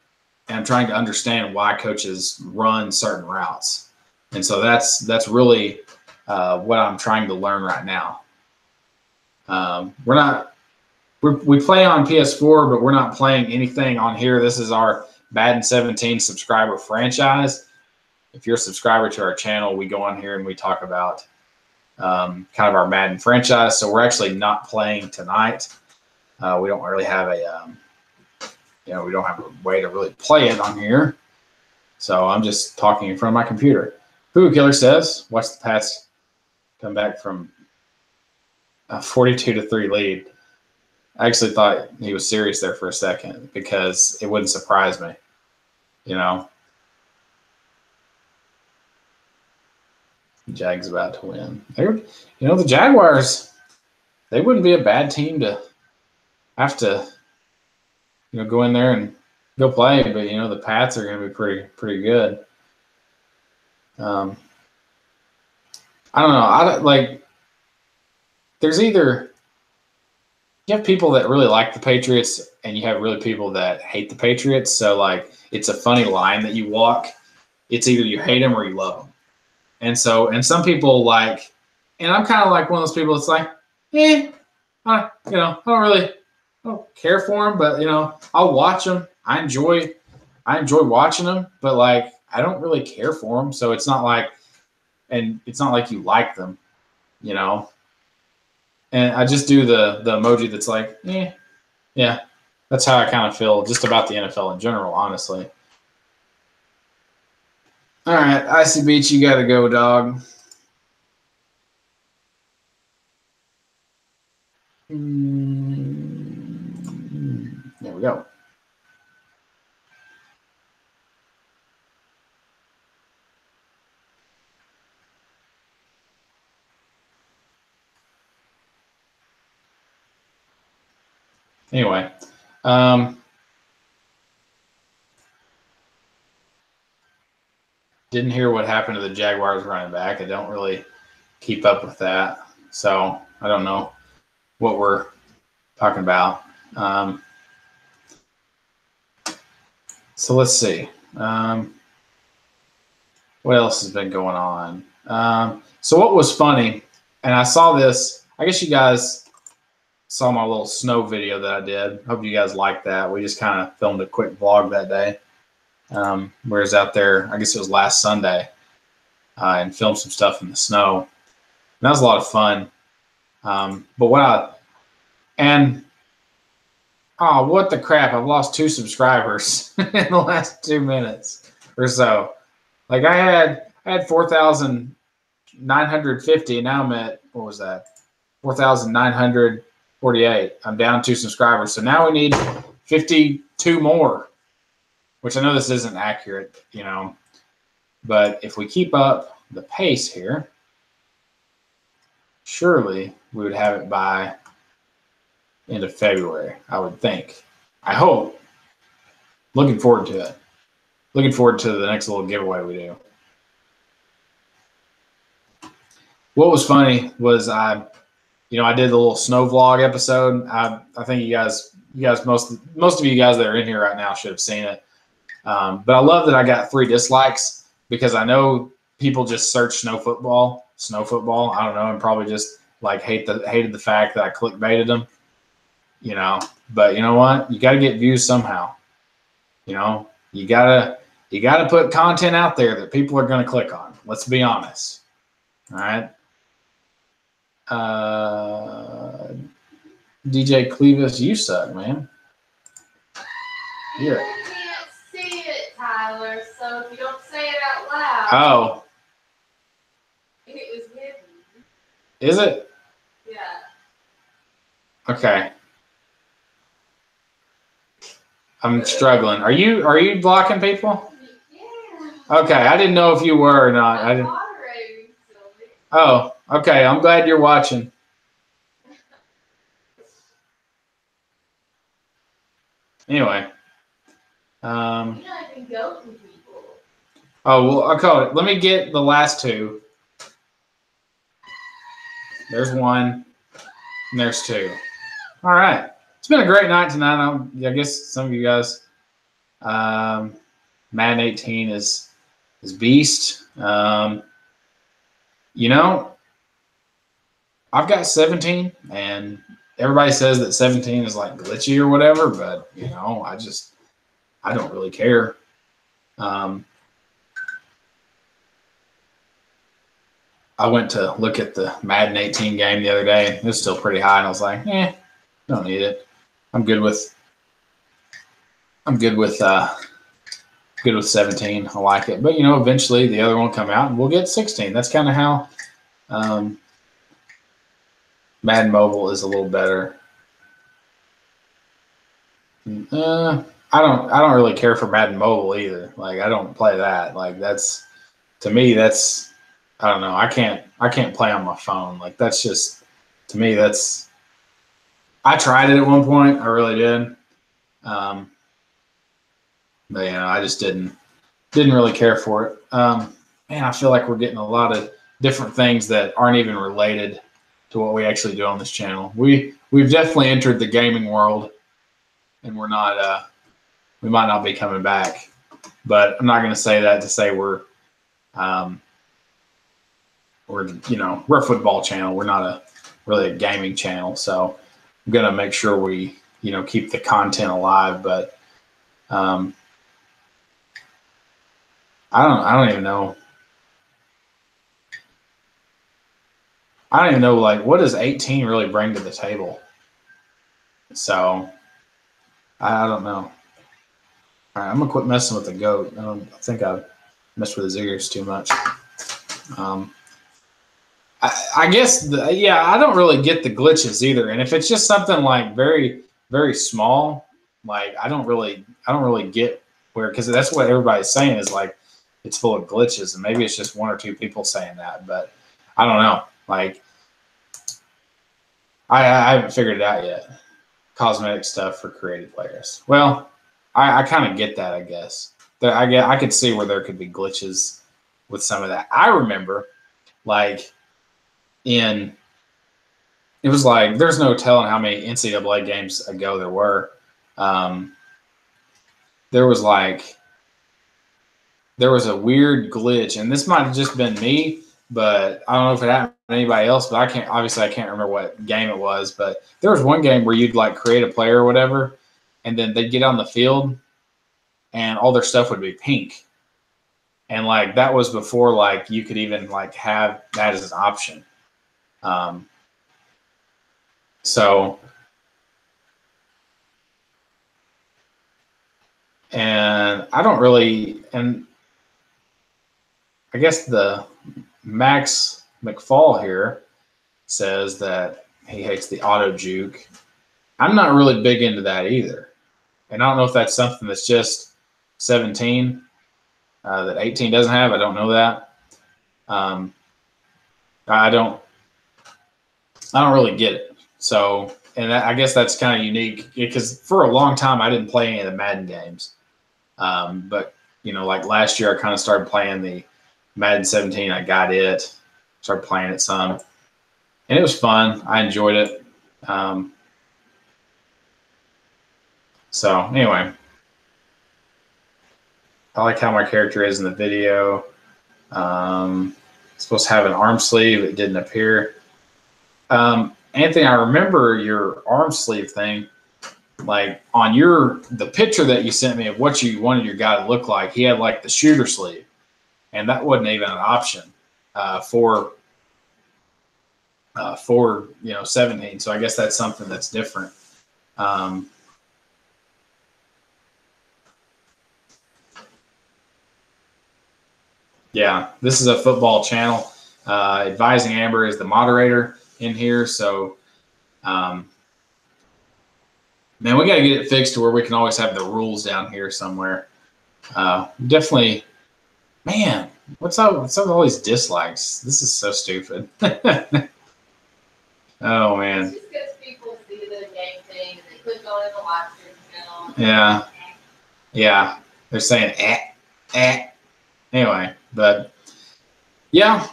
and I'm trying to understand why coaches run certain routes. And so that's really what I'm trying to learn right now. We play on PS4, but we're not playing anything on here. This is our Madden 17 subscriber franchise. If you're a subscriber to our channel, we go on here and we talk about kind of our Madden franchise. So we're actually not playing tonight. We don't really have we don't have a way to really play it on here. So I'm just talking in front of my computer. Poo Killer says, watch the Pats come back from a 42-3 lead. I actually thought he was serious there for a second, because it wouldn't surprise me, Jags about to win. The Jaguars, they wouldn't be a bad team to have to, go in there and go play. But, the Pats are going to be pretty good. I don't know. There's either you have people that really like the Patriots and you have really people that hate the Patriots. So, it's a funny line that you walk. It's either you hate them or you love them. And some people and I'm kind of like one of those people that's like, I don't really, don't care for them, but I'll watch them. I enjoy watching them, but like I don't really care for them, so it's not like you like them, And I just do the emoji that's like, yeah. That's how I kind of feel just about the NFL in general, honestly. All right, Icy Beach, you got to go, dog. There we go. Anyway, didn't hear what happened to the Jaguars running back. I don't really keep up with that, so I don't know what we're talking about. So let's see. What else has been going on? So what was funny, and I saw this, I guess you guys saw my little snow video that I did. Hope you guys liked that. We just kind of filmed a quick vlog that day. We was out there, I guess it was last Sunday, and filmed some stuff in the snow. And that was a lot of fun. But what the crap, I've lost 2 subscribers in the last 2 minutes or so. Like I had 4,950, and now I'm at, what was that? 4,948. I'm down 2 subscribers. So now we need 52 more, which I know this isn't accurate, but if we keep up the pace here, surely we would have it by end of February, I would think. I hope. Looking forward to it. Looking forward to the next little giveaway we do. What was funny was I did the little snow vlog episode. I think you guys, most of you guys that are in here right now should have seen it. But I love that I got 3 dislikes because I know people just search snow football. I don't know, and probably just like hated the fact that I clickbaited them. But you know what? You got to get views somehow. You gotta put content out there that people are going to click on. Let's be honest. All right. DJ Clevis, you suck, man. You can't see it, Tyler, so if you don't say it out loud. Oh. It was hidden. Is it? Yeah. Okay. I'm struggling. Are you blocking people? Yeah. Okay, I didn't know if you were or not. I didn't. Oh, okay. I'm glad you're watching. Anyway. I can go to people. Oh, well, I'll call it. Let me get the last 2. There's 1, and there's 2. All right. It's been a great night tonight. I guess some of you guys, Madden 18 is beast. I've got 17, and everybody says that 17 is like glitchy or whatever, but I don't really care. I went to look at the Madden 18 game the other day, and it was still pretty high, and I was like, don't need it. I'm good with 17. I like it, but eventually the other one will come out, and we'll get 16. That's kind of how Madden Mobile is a little better. I don't really care for Madden Mobile either. Like I don't play that. Like to me that's I don't know. I can't play on my phone. Like that's just to me that's. I tried it at one point. I really did. But I just didn't really care for it. Man, I feel like we're getting a lot of different things that aren't even related to what we actually do on this channel. We've definitely entered the gaming world, and we're not. We might not be coming back, but I'm not going to say that to say we're a football channel. We're not really a gaming channel, so I'm going to make sure we keep the content alive. But I don't even know. I don't even know, like, what does 18 really bring to the table? So I don't know. All right, I'm gonna quit messing with the goat. I think I've messed with his ears too much. I guess, I don't really get the glitches either. And if it's just something like very, very small, like I don't really get where, because that's what everybody's saying is like it's full of glitches, and maybe it's just one or two people saying that, but I don't know. Like I haven't figured it out yet. Cosmetic stuff for creative players. Well, I kind of get that, I guess. I could see where there could be glitches with some of that. I remember, like, it was like, there's no telling how many NCAA games ago there were. There was a weird glitch, and this might have just been me, but I don't know if it happened to anybody else, but I can't remember what game it was, but there was one game where you'd like create a player or whatever, and then they'd get on the field and all their stuff would be pink. And like, that was before like you could even like have that as an option. And I don't really, and I guess the Max McFall here says that he hates the auto juke. I'm not really big into that either. And I don't know if that's something that's just 17 that 18 doesn't have. I don't know that. I don't really get it. So, and I guess that's kind of unique because for a long time I didn't play any of the Madden games. But like last year I kind of started playing the Madden 17. I got it, started playing it some, and it was fun. I enjoyed it. So anyway, I like how my character is in the video. Supposed to have an arm sleeve. It didn't appear. Anthony, I remember your arm sleeve thing. Like on the picture that you sent me of what you wanted your guy to look like, he had like the shooter sleeve, and that wasn't even an option for 17. So I guess that's something that's different. Yeah, this is a football channel. Advising Amber is the moderator in here, so man, we got to get it fixed to where we can always have the rules down here somewhere. Definitely, man. What's up with all these dislikes? This is so stupid. Oh man. It's just because people see the game thing and they click on it in the live stream channel. Yeah. Yeah. They're saying Anyway, but yeah,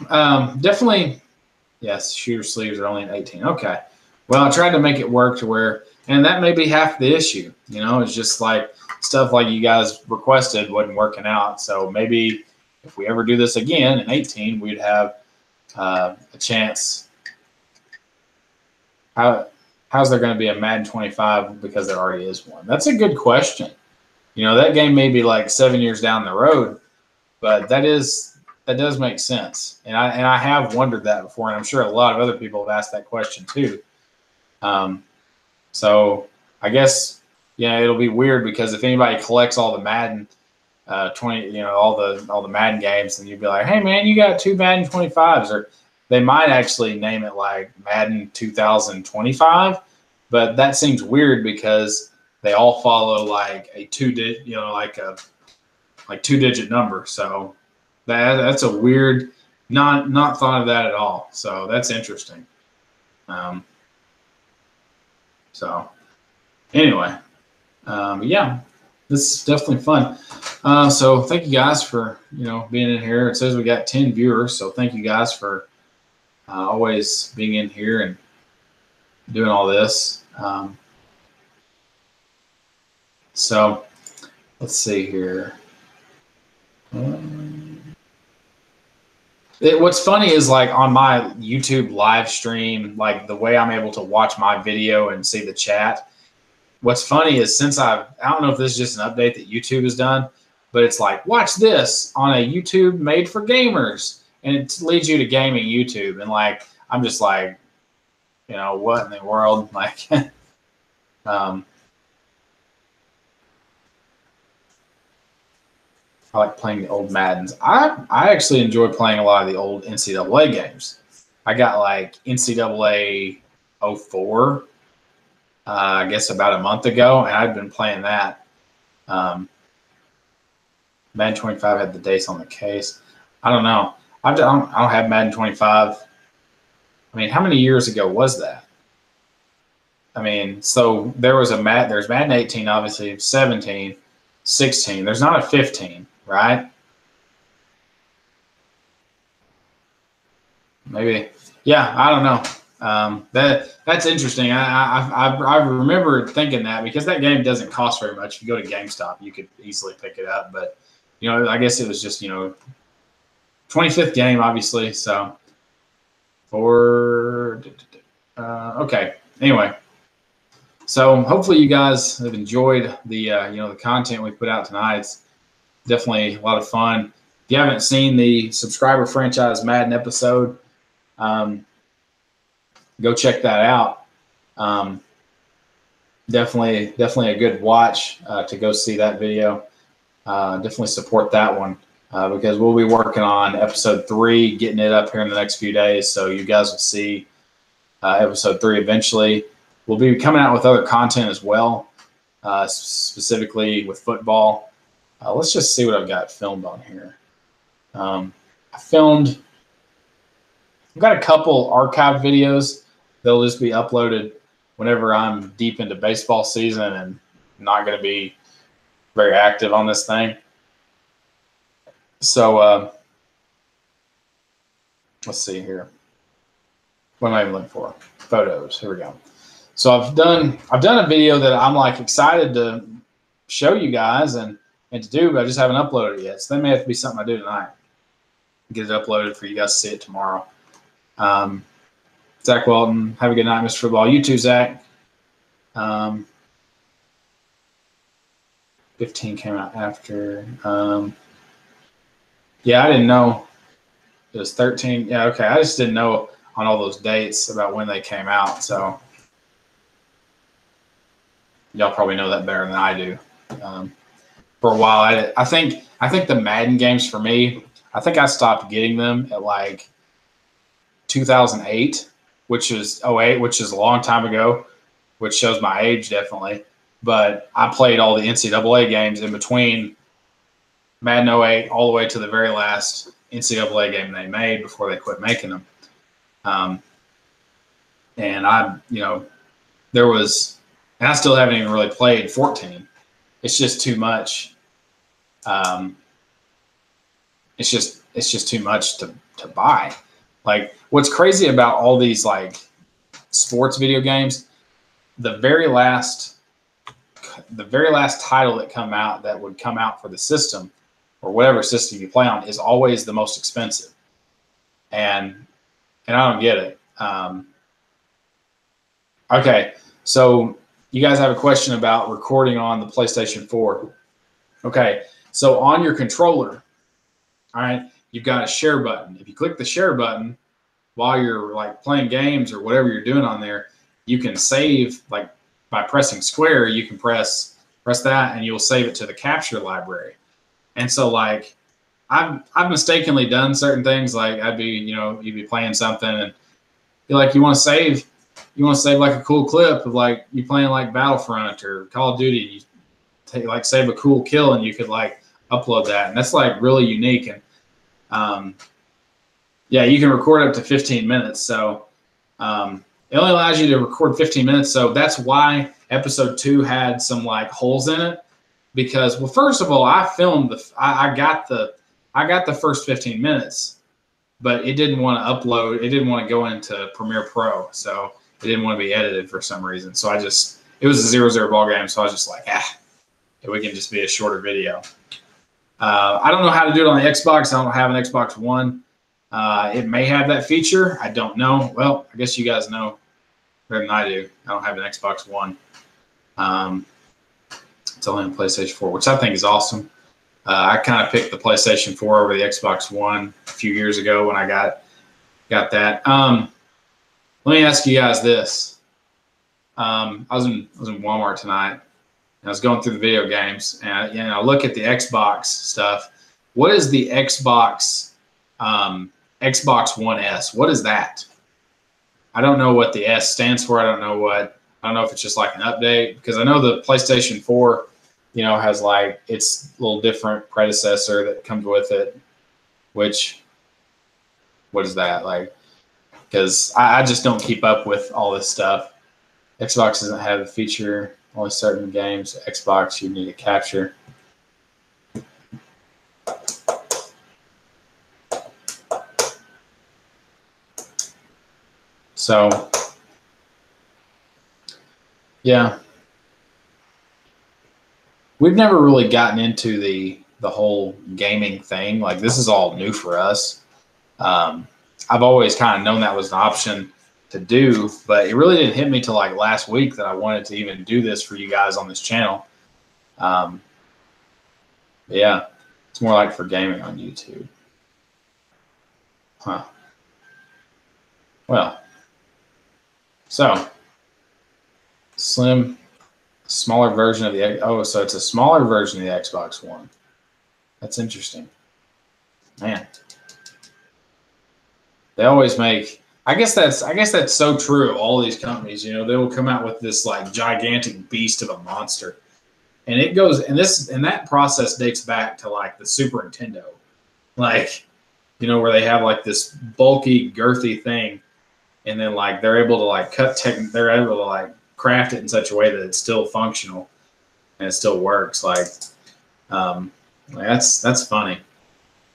definitely. Yes, shooter sleeves are only an 18. Okay. Well, I tried to make it work to where, and that may be half the issue. It's just like stuff like you guys requested wasn't working out. So maybe if we ever do this again in 18, we'd have a chance. How's there going to be a Madden 25 because there already is one? That's a good question. That game may be like 7 years down the road, but that does make sense. And I have wondered that before, and I'm sure a lot of other people have asked that question too. So I guess, it'll be weird because if anybody collects all the Madden 20, all the Madden games, then you'd be like, hey man, you got 2 Madden 25s, or they might actually name it like Madden 2025, but that seems weird because they all follow like a 2-digit, like 2-digit number. So that's a weird, not thought of that at all. So that's interesting. So anyway, yeah, this is definitely fun. So thank you guys for, being in here. It says we got 10 viewers. So thank you guys for always being in here and doing all this. So let's see here. What's funny is like on my YouTube live stream, like the way I'm able to watch my video and see the chat, what's funny is since I don't know if this is just an update that YouTube has done, but it's like, watch this on a YouTube made for gamers. And it leads you to gaming YouTube. And like, I'm just like, you know, what in the world? Like, I like playing the old Maddens. I actually enjoy playing a lot of the old NCAA games. I got like NCAA 04, I guess about a month ago, and I've been playing that. Madden 25 had the dates on the case. I don't know. I don't have Madden 25. I mean, how many years ago was that? I mean, so there's Madden 18, obviously, 17, 16. There's not a 15, right? Maybe. Yeah, I don't know. That's interesting. I remember thinking that because that game doesn't cost very much. If you go to GameStop, you could easily pick it up. But, you know, I guess it was just, you know, 25th game, obviously. So, okay. Anyway, so hopefully you guys have enjoyed the, you know, the content we put out tonight. It's definitely a lot of fun. If you haven't seen the subscriber franchise Madden episode, go check that out. Definitely a good watch to go see that video. Definitely support that one because we'll be working on episode 3, getting it up here in the next few days. So you guys will see episode 3 eventually. We'll be coming out with other content as well, specifically with football. Let's just see what I've got filmed on here. I've got a couple archive videos. They'll just be uploaded whenever I'm deep into baseball season and not going to be very active on this thing. So let's see here. What am I even looking for? Photos. Here we go. So I've done a video that I'm like excited to show you guys and to do, but I just haven't uploaded it yet. So that may have to be something I do tonight. Get it uploaded for you guys to see it tomorrow. Zach Walton, have a good night, Mr. Football. You too, Zach. 15 came out after. Yeah, I didn't know it was 13. Yeah, okay. I just didn't know on all those dates about when they came out. So y'all probably know that better than I do. For a while, I think the Madden games for me, I think I stopped getting them at like 2008, which is 08, which is a long time ago, which shows my age definitely. But I played all the NCAA games in between Madden 08 all the way to the very last NCAA game they made before they quit making them. And I still haven't even really played 14. It's just too much. It's just too much to buy. Like, what's crazy about all these like sports video games, the very last title that would come out for the system or whatever system you play on is always the most expensive. And I don't get it. Okay, so you guys have a question about recording on the PlayStation 4. Okay, so on your controller, all right, you've got a share button. If you click the share button while you're like playing games or whatever you're doing on there, you can save like by pressing square. You can press that and you'll save it to the capture library. And so like I've mistakenly done certain things. Like you'd be playing something and you want to save like a cool clip of like you playing like Battlefront or Call of Duty. You save a cool kill and you could like upload that, and that's like really unique. And yeah, you can record up to 15 minutes. So it only allows you to record 15 minutes. So that's why episode 2 had some like holes in it, because, well, first of all, I filmed I got the first 15 minutes, but it didn't want to upload. It didn't want to go into Premiere Pro. So it didn't want to be edited for some reason. So it was a 0-0 ball game. So I was just like, we can just be a shorter video. I don't know how to do it on the Xbox. I don't have an Xbox One. It may have that feature. I don't know. Well, I guess you guys know better than I do. I don't have an Xbox One. It's only on PlayStation 4, which I think is awesome. I kind of picked the PlayStation 4 over the Xbox One a few years ago when I got that. Let me ask you guys this. I was in Walmart tonight, and I was going through the video games, and I look at the Xbox stuff. What is the Xbox One S? What is that? I don't know what the S stands for. I don't know if it's just like an update, because I know the PlayStation 4, has like its little different predecessor that comes with it. What is that like? Because I just don't keep up with all this stuff. Xbox doesn't have the feature, only certain games. Xbox, you need to capture. So, yeah. We've never really gotten into the whole gaming thing. Like, this is all new for us. I've always kind of known that was an option to do, but it really didn't hit me till like last week that I wanted to even do this for you guys on this channel. Yeah, it's more like for gaming on YouTube. Huh. Well, so smaller version of so it's a smaller version of the Xbox One. That's interesting. Man. They always make, I guess that's so true. All these companies, they will come out with this like gigantic beast of a monster. And it goes, and that process dates back to like the Super Nintendo. Like, where they have like this bulky, girthy thing, and then like they're able to like they're able to like craft it in such a way that it's still functional and it still works. Like that's funny.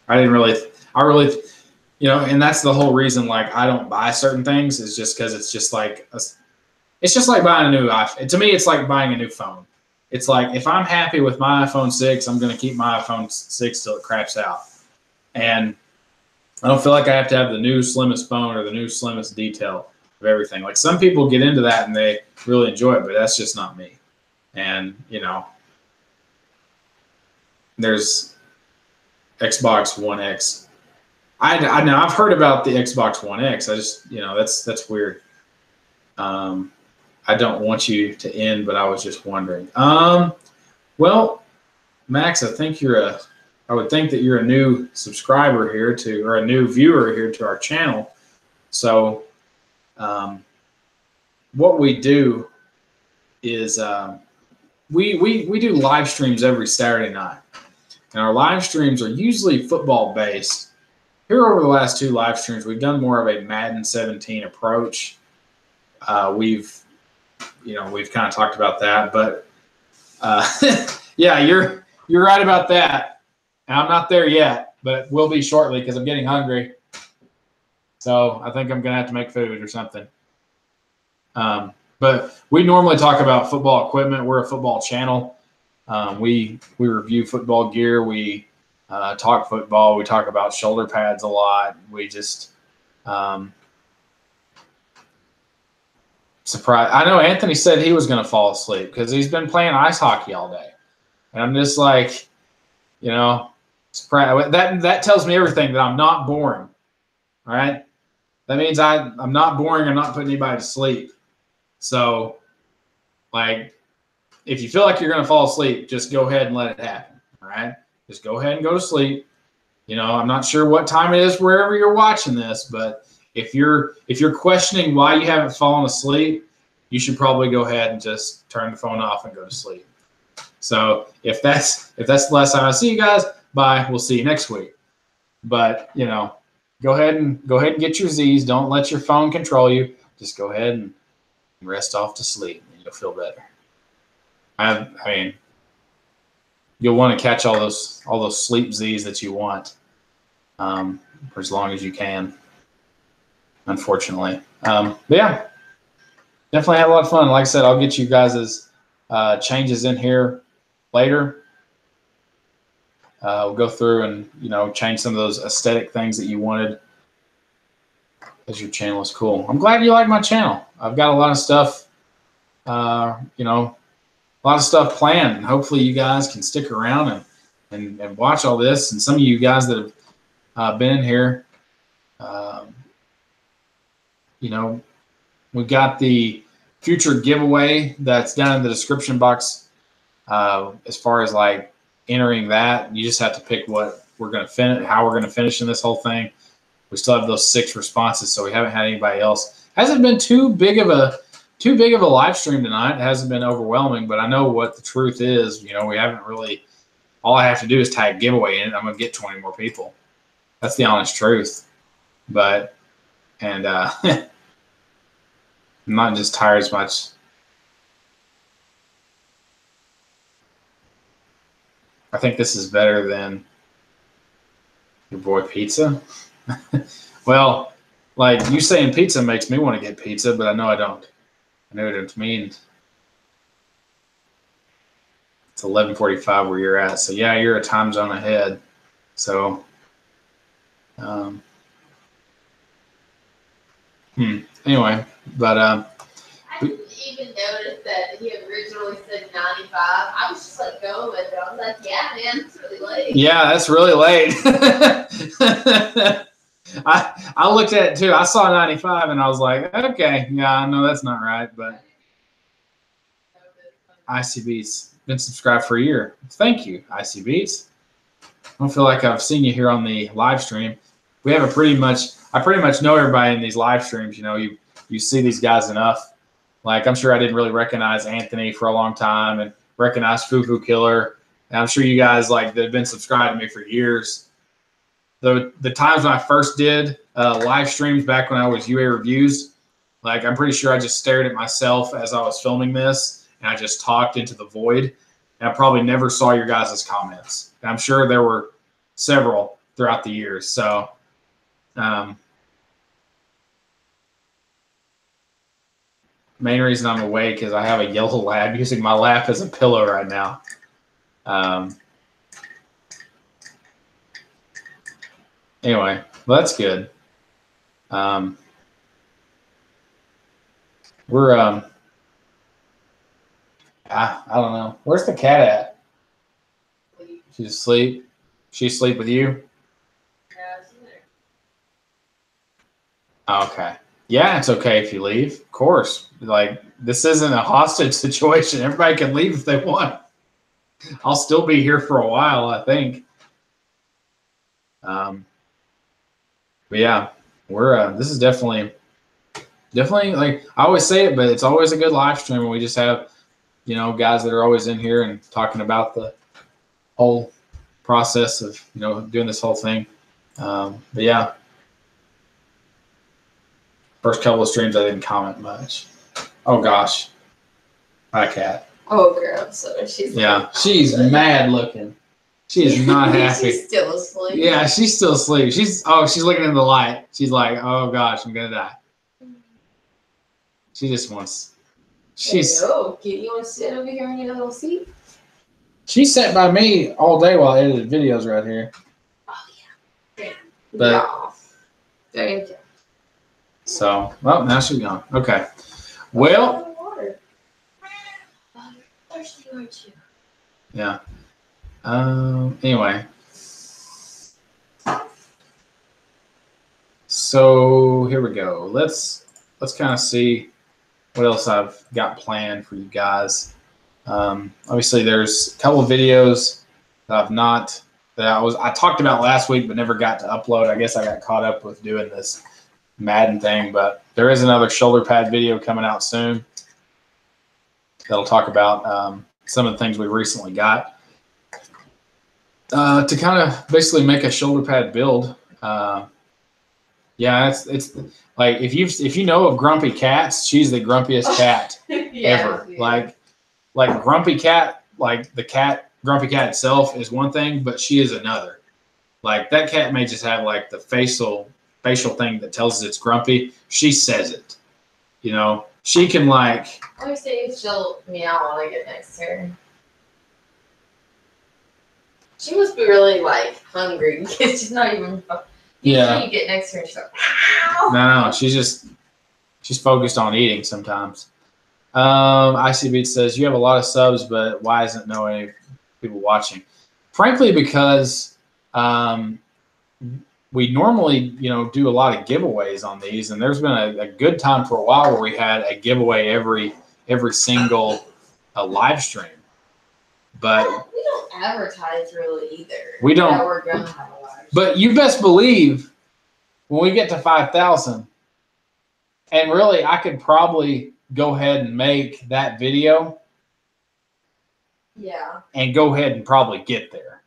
I really, and that's the whole reason, like, I don't buy certain things, is just because it's just like buying a new iPhone. To me, it's like buying a new phone. It's like, if I'm happy with my iPhone 6, I'm going to keep my iPhone 6 till it craps out. And I don't feel like I have to have the new slimmest phone or the new slimmest detail of everything. Like, some people get into that and they really enjoy it, but that's just not me. And, there's Xbox One X. Now I've heard about the Xbox One X. I just, that's weird. I don't want you to end, but I was just wondering. Well, Max, I would think that you're a new subscriber here or a new viewer here to our channel. So, what we do is we do live streams every Saturday night, and our live streams are usually football based. Here over the last 2 live streams, we've done more of a Madden 17 approach. We've kind of talked about that, but yeah, you're right about that. And I'm not there yet, but we'll be shortly because I'm getting hungry. So I think I'm gonna have to make food or something. But we normally talk about football equipment. We're a football channel. We review football gear. We talk football. We talk about shoulder pads a lot. We just surprised. I know Anthony said he was going to fall asleep because he's been playing ice hockey all day, and I'm just like, surprised. That tells me everything, that I'm not boring. All right, that means I'm not boring. I'm not putting anybody to sleep. So, like, if you feel like you're going to fall asleep, just go ahead and let it happen. All right. Just go ahead and go to sleep. I'm not sure what time it is wherever you're watching this, but if you're questioning why you haven't fallen asleep, you should probably go ahead and just turn the phone off and go to sleep. So if that's the last time I see you guys, bye. We'll see you next week. But go ahead and get your Z's. Don't let your phone control you. Just go ahead and rest off to sleep, and you'll feel better. I mean, you'll want to catch all those sleep Z's that you want for as long as you can, unfortunately. But yeah, definitely had a lot of fun. Like I said, I'll get you guys' changes in here later. We'll go through and change some of those aesthetic things that you wanted, because your channel is cool. I'm glad you like my channel. I've got a lot of stuff, lot of stuff planned. And hopefully you guys can stick around and watch all this. And some of you guys that have been in here, you know, we've got the future giveaway that's down in the description box. As far as like entering that, you just have to pick what we're going to finish, how we're going to finish in this whole thing. We still have those 6 responses, so we haven't had anybody else. Hasn't been too big of a live stream tonight. It hasn't been overwhelming, but I know what the truth is. You know, we haven't really. All I have to do is tag giveaway in it. I'm going to get 20 more people. That's the honest truth. But I'm not just tired as much. I think this is better than your boy pizza. Well, like you saying pizza makes me want to get pizza, but I know I don't. I know what it means. It's 11:45 where you're at, so yeah, you're a time zone ahead. So, anyway, but I didn't even notice that he originally said 95. I was just like going with it. I was like, yeah, man, it's really late. Yeah, that's really late. I looked at it too. I saw 95 and I was like, okay, yeah, I know that's not right, but ICB's been subscribed for a year. Thank you, ICB's. I don't feel like I've seen you here on the live stream. We have I pretty much know everybody in these live streams. You know, you see these guys enough. Like, I'm sure I didn't really recognize Anthony for a long time and recognize Fufu Killer. And I'm sure you guys like that have been subscribed to me for years. The times when I first did live streams back when I was UA Reviews, like I'm pretty sure I just stared at myself as I was filming this and I just talked into the void. And I probably never saw your guys' comments. And I'm sure there were several throughout the years. So, main reason I'm awake is I have a yellow lab using my lap as a pillow right now. Anyway, well, that's good. We're I don't know. Where's the cat at? She's asleep. She's asleep with you? Yeah, she's there. Okay. Yeah, it's okay if you leave. Of course. Like, this isn't a hostage situation. Everybody can leave if they want. I'll still be here for a while, I think. But yeah, we're this is definitely like I always say it, but it's always a good live stream when we just have, you know, guys that are always in here and talking about the whole process of, you know, doing this whole thing. But yeah, first couple of streams I didn't comment much. Oh gosh, hi cat. Oh, girl, so she's she's mad looking. She is not happy. She's still asleep. Yeah, she's still asleep. She's looking in the light. She's like, oh gosh, I'm gonna die. She just wants. Oh, Kitty, you want to sit over here in your little seat? She sat by me all day while I edited videos right here. Oh yeah. But, yeah. There you go. So, well, now she's gone. Okay. Well. Water. Oh, you're thirsty, aren't you? Yeah. Anyway. So here we go. Let's kind of see what else I've got planned for you guys. Obviously there's a couple of videos that I talked about last week but never got to upload. I guess I got caught up with doing this Madden thing, but there is another shoulder pad video coming out soon that'll talk about some of the things we recently got. To kind of basically make a shoulder pad build. Yeah, it's like if you know of Grumpy Cats, she's the grumpiest cat ever. Yeah. Like Grumpy Cat, like the cat Grumpy Cat itself is one thing, but she is another. Like that cat may just have like the facial thing that tells us it's grumpy. She says it. You know, she can like. Let me see if she'll meow when I get next to her. She must be really like hungry because she's not even. Yeah. You get next to her and she's like, no, she's focused on eating sometimes. IC Beat says, you have a lot of subs, but why isn't no any people watching? Frankly, because we normally, do a lot of giveaways on these, and there's been a good time for a while where we had a giveaway every single live stream. But we don't advertise really either. We don't. Yeah, we're gonna have a live stream. But you best believe when we get to 5,000, and really, I could probably go ahead and make that video. Yeah. And go ahead and probably get there.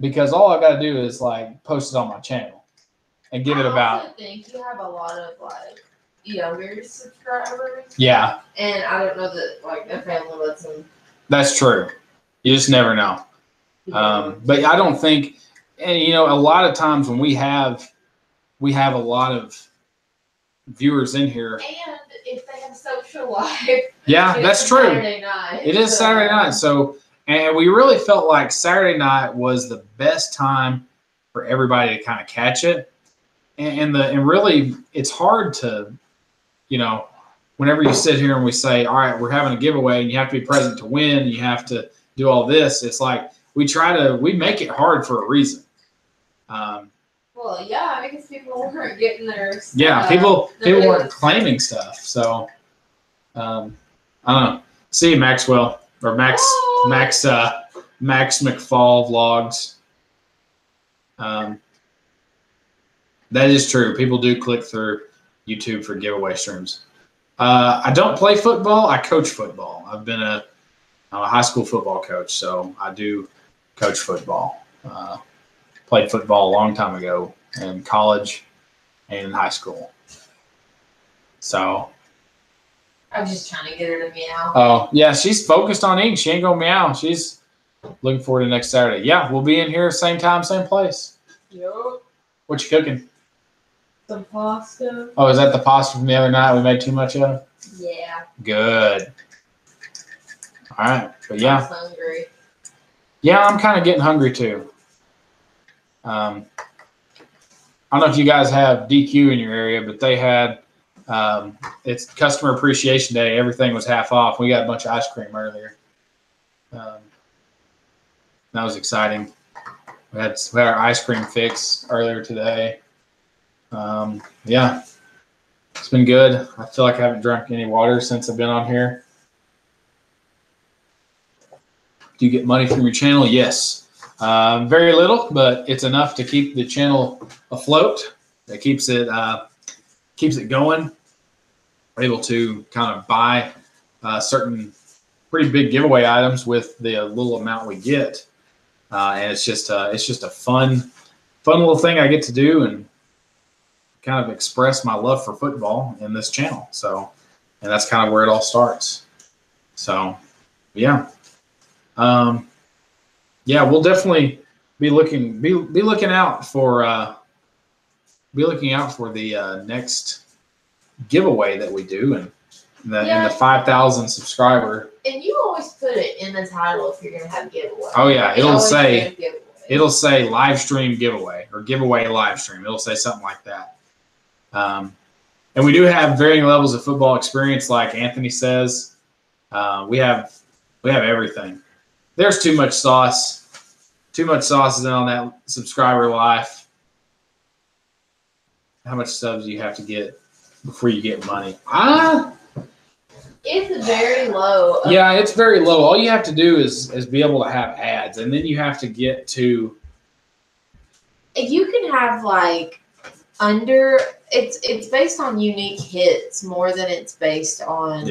Because all I got to do is post it on my channel and give it about. I think you have a lot of younger subscribers. Yeah. And I don't know that their family lets them. That's true. You just never know. But I don't think, and a lot of times when we have a lot of viewers in here. And if they have social life. Yeah, that's true. Saturday night. It is Saturday night. So, and we really felt like Saturday night was the best time for everybody to kind of catch it. And really, it's hard to, whenever you sit here and we say, all right, we're having a giveaway and you have to be present to win, and you have to do all this. It's like we make it hard for a reason. Well, yeah, because people weren't getting their stuff. Yeah, people weren't claiming stuff. So, I don't know. See you, Maxwell, or Max McFall vlogs. That is true. People do click through YouTube for giveaway streams. I don't play football. I coach football. I'm a high school football coach, so I do coach football. Played football a long time ago in college and in high school. So. I'm just trying to get her to meow. Oh, yeah, she's focused on eating. She ain't going to meow. She's looking forward to next Saturday. Yeah, we'll be in here same time, same place. Yep. What you cooking? Some pasta. Oh, is that the pasta from the other night we made too much of? Yeah. Good. All right, but yeah. I'm hungry. Yeah, I'm kind of getting hungry too. I don't know if you guys have DQ in your area, but they had it's Customer Appreciation Day. Everything was half off. We got a bunch of ice cream earlier. That was exciting. We had our ice cream fix earlier today. Yeah, it's been good. I feel like I haven't drunk any water since I've been on here. Do you get money from your channel? Yes. Very little, but it's enough to keep the channel afloat. That keeps it going. We're able to kind of buy certain pretty big giveaway items with the little amount we get, and it's just a fun little thing I get to do and kind of express my love for football in this channel. So, and that's kind of where it all starts. So, yeah. Yeah, we'll definitely be looking out for the next giveaway that we do, and the 5,000 subscriber. And you always put it in the title if you're gonna have a giveaway. Oh yeah, it'll say live stream giveaway or giveaway live stream. It'll say something like that. And we do have varying levels of football experience, like Anthony says. We have everything. There's too much sauce. Too much sauce is on that subscriber life. How much subs do you have to get before you get money? It's very low. Yeah, it's very low. All you have to do is be able to have ads, and then you have to get to. You can have it's based on unique hits more than it's based on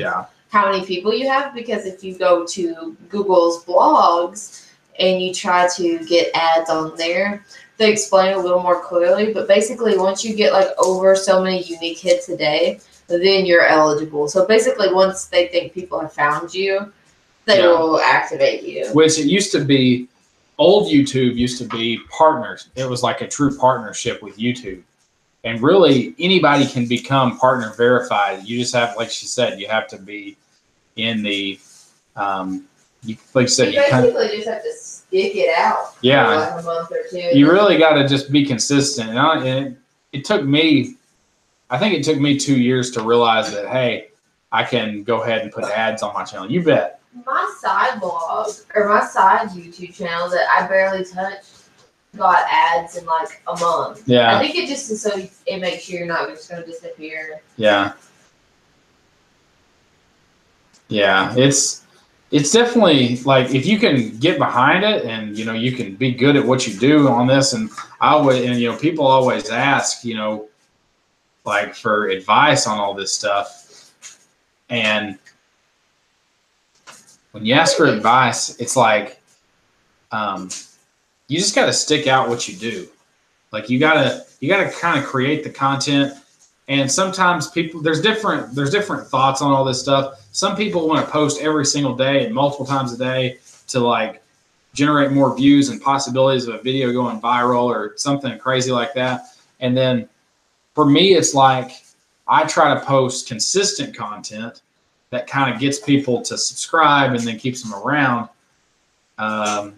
how many people you have, because if you go to Google's blogs and you try to get ads on there, they explain a little more clearly. But basically, once you get over so many unique hits a day, then you're eligible. So basically, once they think people have found you, they will activate you. Which it used to be, old YouTube used to be partners. It was like a true partnership with YouTube. And really, anybody can become partner verified. You just have, like she said, you have to be in the, you basically just have to stick it out for a month or two. You really got to just be consistent. And it took me, I think it took me 2 years to realize that, hey, I can go ahead and put ads on my channel. You bet. My side blog or my side YouTube channel that I barely touched got ads in like a month. Yeah. I think it just is so it makes sure you're not just going to disappear. Yeah. Yeah. It's definitely like if you can get behind it and, you know, you can be good at what you do on this. And you know, people always ask, you know, like for advice on all this stuff. And when you ask for advice, it's like, you just got to stick out what you do. Like you gotta kind of create the content. And sometimes people, there's different thoughts on all this stuff. Some people want to post every single day and multiple times a day to like generate more views and possibilities of a video going viral or something crazy like that. And then for me, it's like I try to post consistent content that kind of gets people to subscribe and then keeps them around. And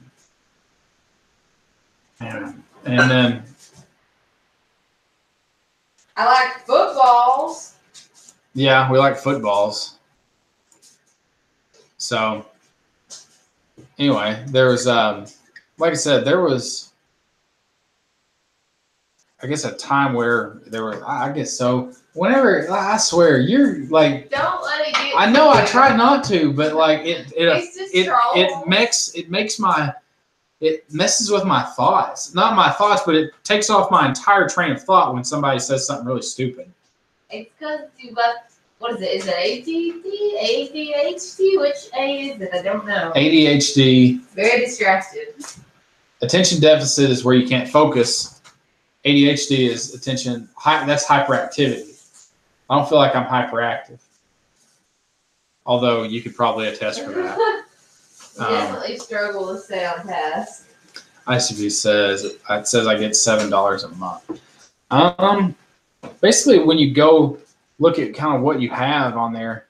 then I like footballs. Yeah, we like footballs. So anyway, there was like I said, there was I guess a time where there were whenever I swear you're like don't let it get I know I try not to, but like it messes with my thoughts. Not my thoughts, but it takes off my entire train of thought when somebody says something really stupid. It's because you got, what is it? Is it ADD? ADHD? Which A is it? I don't know. ADHD. Very distracted. Attention deficit is where you can't focus. ADHD is that's hyperactivity. I don't feel like I'm hyperactive. Although you could probably attest for that. Definitely struggle to stay on task. ICB says I get $7 a month. Basically, when you go look at kind of what you have on there,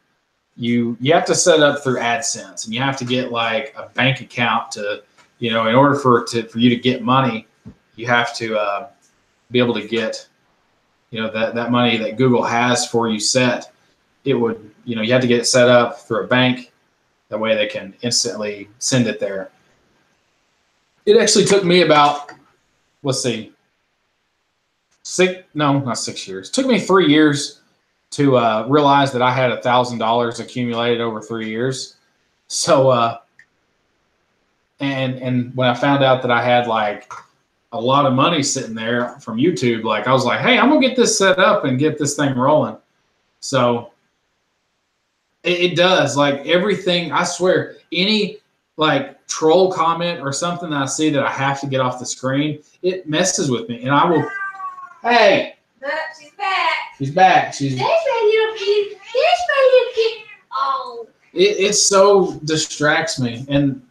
you have to set up through AdSense, and you have to get like a bank account to, you know, in order for you to get money, you have to be able to get, you know, that money that Google has for you set. It would, you know, you have to get it set up through a bank. That way they can instantly send it there. It actually took me about, let's see, not 6 years. It took me 3 years to realize that I had $1,000 accumulated over 3 years. So, and when I found out that I had like a lot of money sitting there from YouTube, like I was like, hey, I'm gonna get this set up and get this thing rolling. So it does, like everything, I swear, any like troll comment or something that I see that I have to get off the screen, it messes with me. And I will, hey. She's back. She's back. There's my little kid. There's my little kid. Oh. It so distracts me. And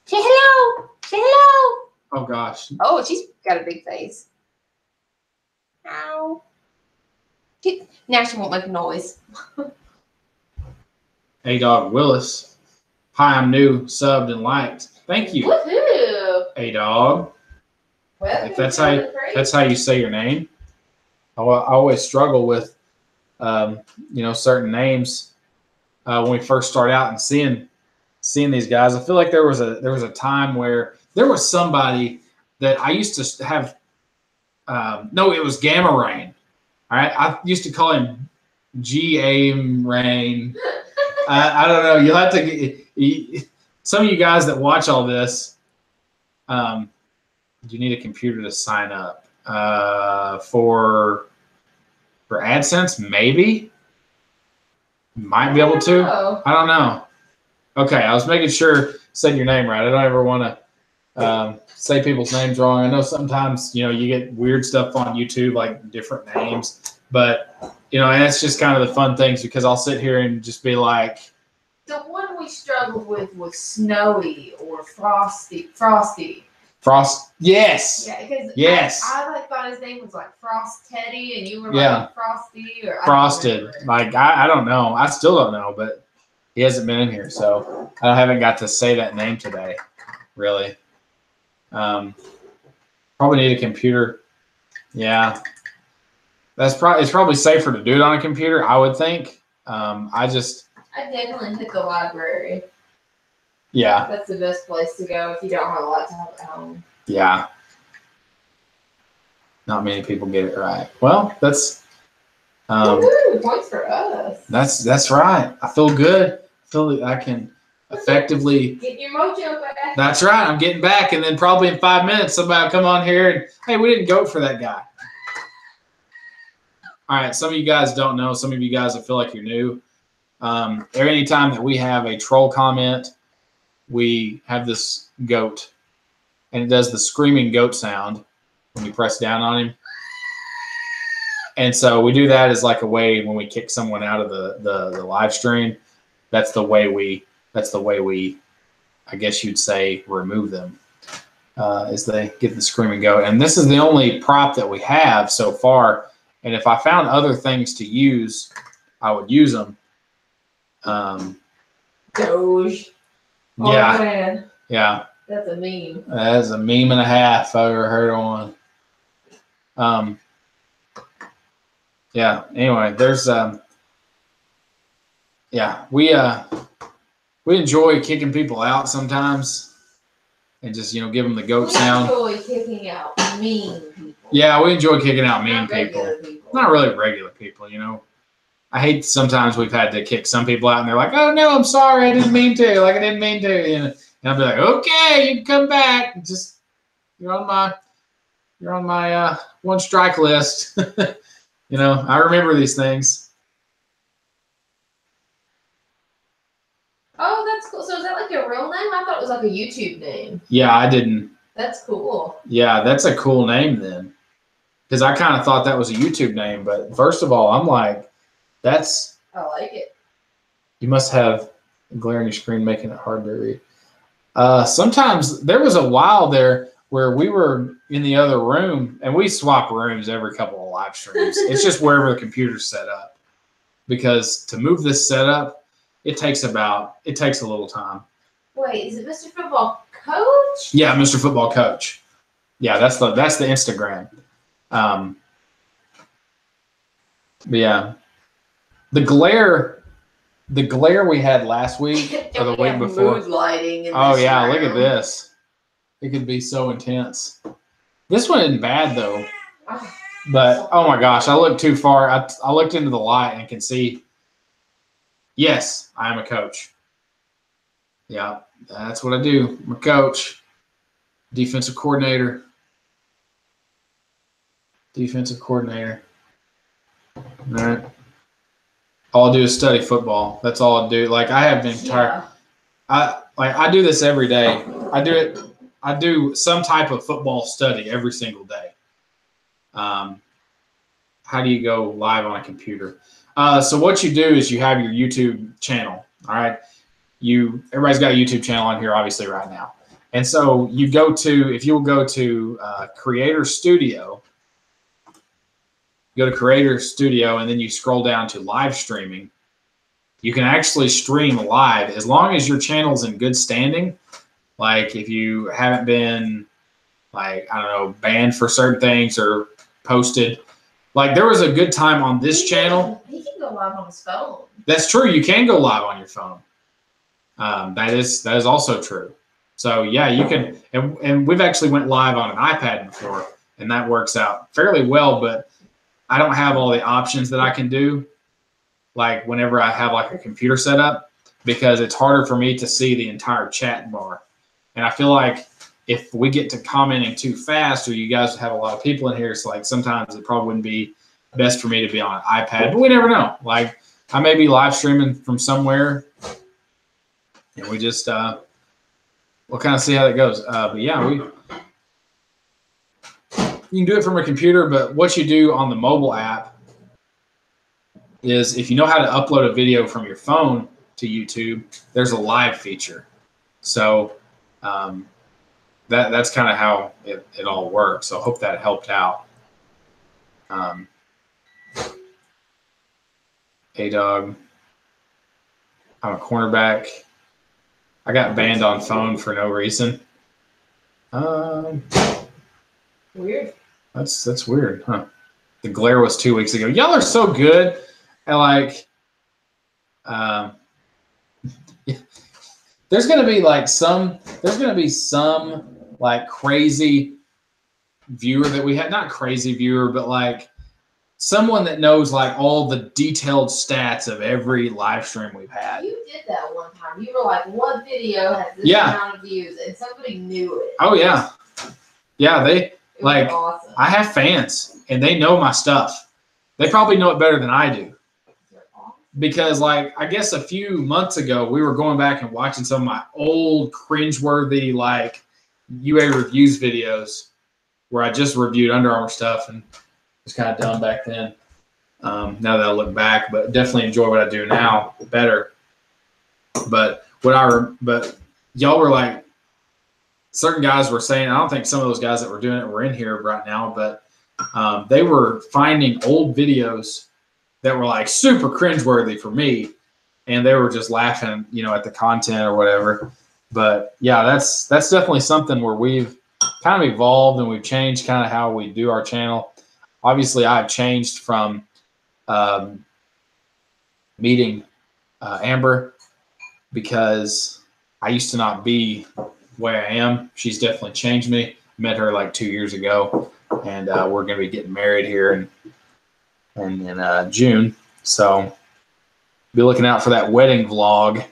say hello. Say hello. Oh gosh. Oh, she's got a big face. Ow. Now she won't make a noise. A-Dog Willis. Hi, I'm new, subbed and liked. Thank you. Woohoo. A-Dog. Well, if that's how you say your name. I always struggle with, you know, certain names when we first start out and seeing these guys. I feel like there was a time where there was somebody that I used to have. No, it was Gamma Rain. All right, I used to call him G.A. Rain. I don't know. You'll have to. Some of you guys that watch all this, you need a computer to sign up for AdSense. Maybe might be able to. I don't know. Okay, I was making sure said your name right. I don't ever want to say people's names wrong. I know sometimes, you know, you get weird stuff on YouTube, like different names, but you know, and it's just kind of the fun things because I'll sit here and just be like. The one we struggled with was Snowy or Frosty. Frost, yes. Yeah, because yes. I like thought his name was like Frost Teddy, and you were like Frosty or Frosted. Like I don't know. I still don't know, but he hasn't been in here, so I haven't got to say that name today. Really. Probably need a computer. Yeah. It's probably safer to do it on a computer, I would think. I definitely hit the library. Yeah. That's the best place to go if you don't have a lot to have at home. Yeah. Not many people get it right. Well, that's points for us. That's right. I feel good. I feel like I can effectively get your mojo back. That's right. I'm getting back, and then probably in 5 minutes somebody will come on here and hey, we didn't go for that guy. All right, some of you guys don't know. Some of you guys I feel like you're new. Any time that we have a troll comment, we have this goat, and it does the screaming goat sound when you press down on him. And so we do that as like a way when we kick someone out of the live stream. That's the way we, I guess you'd say, remove them, is they get the screaming goat. And this is the only prop that we have so far. And if I found other things to use, I would use them. Doge. Oh, yeah. Man. Yeah. That's a meme. That is a meme and a half I've ever heard on. Yeah. Anyway, there's yeah, we enjoy kicking people out sometimes, and just give them the goat sound. We enjoy kicking out mean people. Yeah, we enjoy kicking out mean people. Not really regular people, I hate sometimes we've had to kick some people out, and they're like, "Oh no, I'm sorry, I didn't mean to. Like I didn't mean to." And I'll be like, "Okay, you can come back. Just you're on my one strike list." I remember these things. Oh, that's cool. So is that like a real name? I thought it was like a YouTube name. Yeah, I didn't. That's cool. Yeah, that's a cool name then. Because I kind of thought that was a YouTube name. But first of all, I'm like, I like it. You must have a glare on your screen making it hard to read. Sometimes there was a while there where we were in the other room, and we swap rooms every couple of live streams. It's just wherever the computer's set up. Because to move this setup, it takes a little time. Wait, is it Mr. Football Coach? Yeah, Mr. Football Coach. Yeah, that's the Instagram. But yeah, the glare we had last week or the week before. Mood lighting. Oh yeah, look at this. It could be so intense. This one isn't bad though. But oh my gosh, I looked too far. I looked into the light and can see. Yes, I am a coach. Yeah, that's what I do. I'm a coach, defensive coordinator. All right. All I do is study football. That's all I do. Like I have been tired. I do this every day. I do some type of football study every single day. How do you go live on a computer? So what you do is you have your YouTube channel. All right. Everybody's got a YouTube channel on here, obviously, right now. And so if you'll go to Creator Studio, go to Creator Studio, and then you scroll down to live streaming. You can actually stream live as long as your channel's in good standing. Like if you haven't been, banned for certain things or posted. Like there was a good time on this channel. He can go live on his phone. That's true. You can go live on your phone. That is also true. So yeah, you can, and we've actually went live on an iPad before, and that works out fairly well. But I don't have all the options that I can do, like whenever I have like a computer set up, because it's harder for me to see the entire chat bar. And I feel like if we get to commenting too fast, or you guys have a lot of people in here, it's like sometimes it probably wouldn't be best for me to be on an iPad, but we never know. Like I may be live streaming from somewhere, and we just we'll kind of see how that goes. But yeah, you can do it from a computer, but what you do on the mobile app is if you know how to upload a video from your phone to YouTube, there's a live feature. So that's kind of how it all works. So I hope that helped out. A-Dog. I'm a cornerback. I got banned on phone for no reason. Weird. That's weird, huh? The glare was 2 weeks ago. Y'all are so good at Um, there's going to be like some like crazy viewer that we had, not crazy viewer, but like someone that knows like all the detailed stats of every live stream we've had. You did that one time. You were like, what video has this amount of views? And somebody knew it. Oh, yeah. Yeah, it like, awesome. I have fans, and they know my stuff. They probably know it better than I do. Because, like, I guess a few months ago, we were going back and watching some of my old cringeworthy, like, UA reviews videos where I just reviewed Under Armour stuff and was kind of dumb back then. Now that I look back, but definitely enjoy what I do now better. But y'all were like, certain guys were saying, I don't think some of those guys that were doing it were in here right now, but they were finding old videos that were like super cringeworthy for me, and they were just laughing, at the content or whatever. But yeah, that's definitely something where we've kind of evolved and we've changed kind of how we do our channel. Obviously, I've changed from meeting Amber, because I used to not be where I am. She's definitely changed me. Met her like 2 years ago, and we're going to be getting married here in June. So be looking out for that wedding vlog.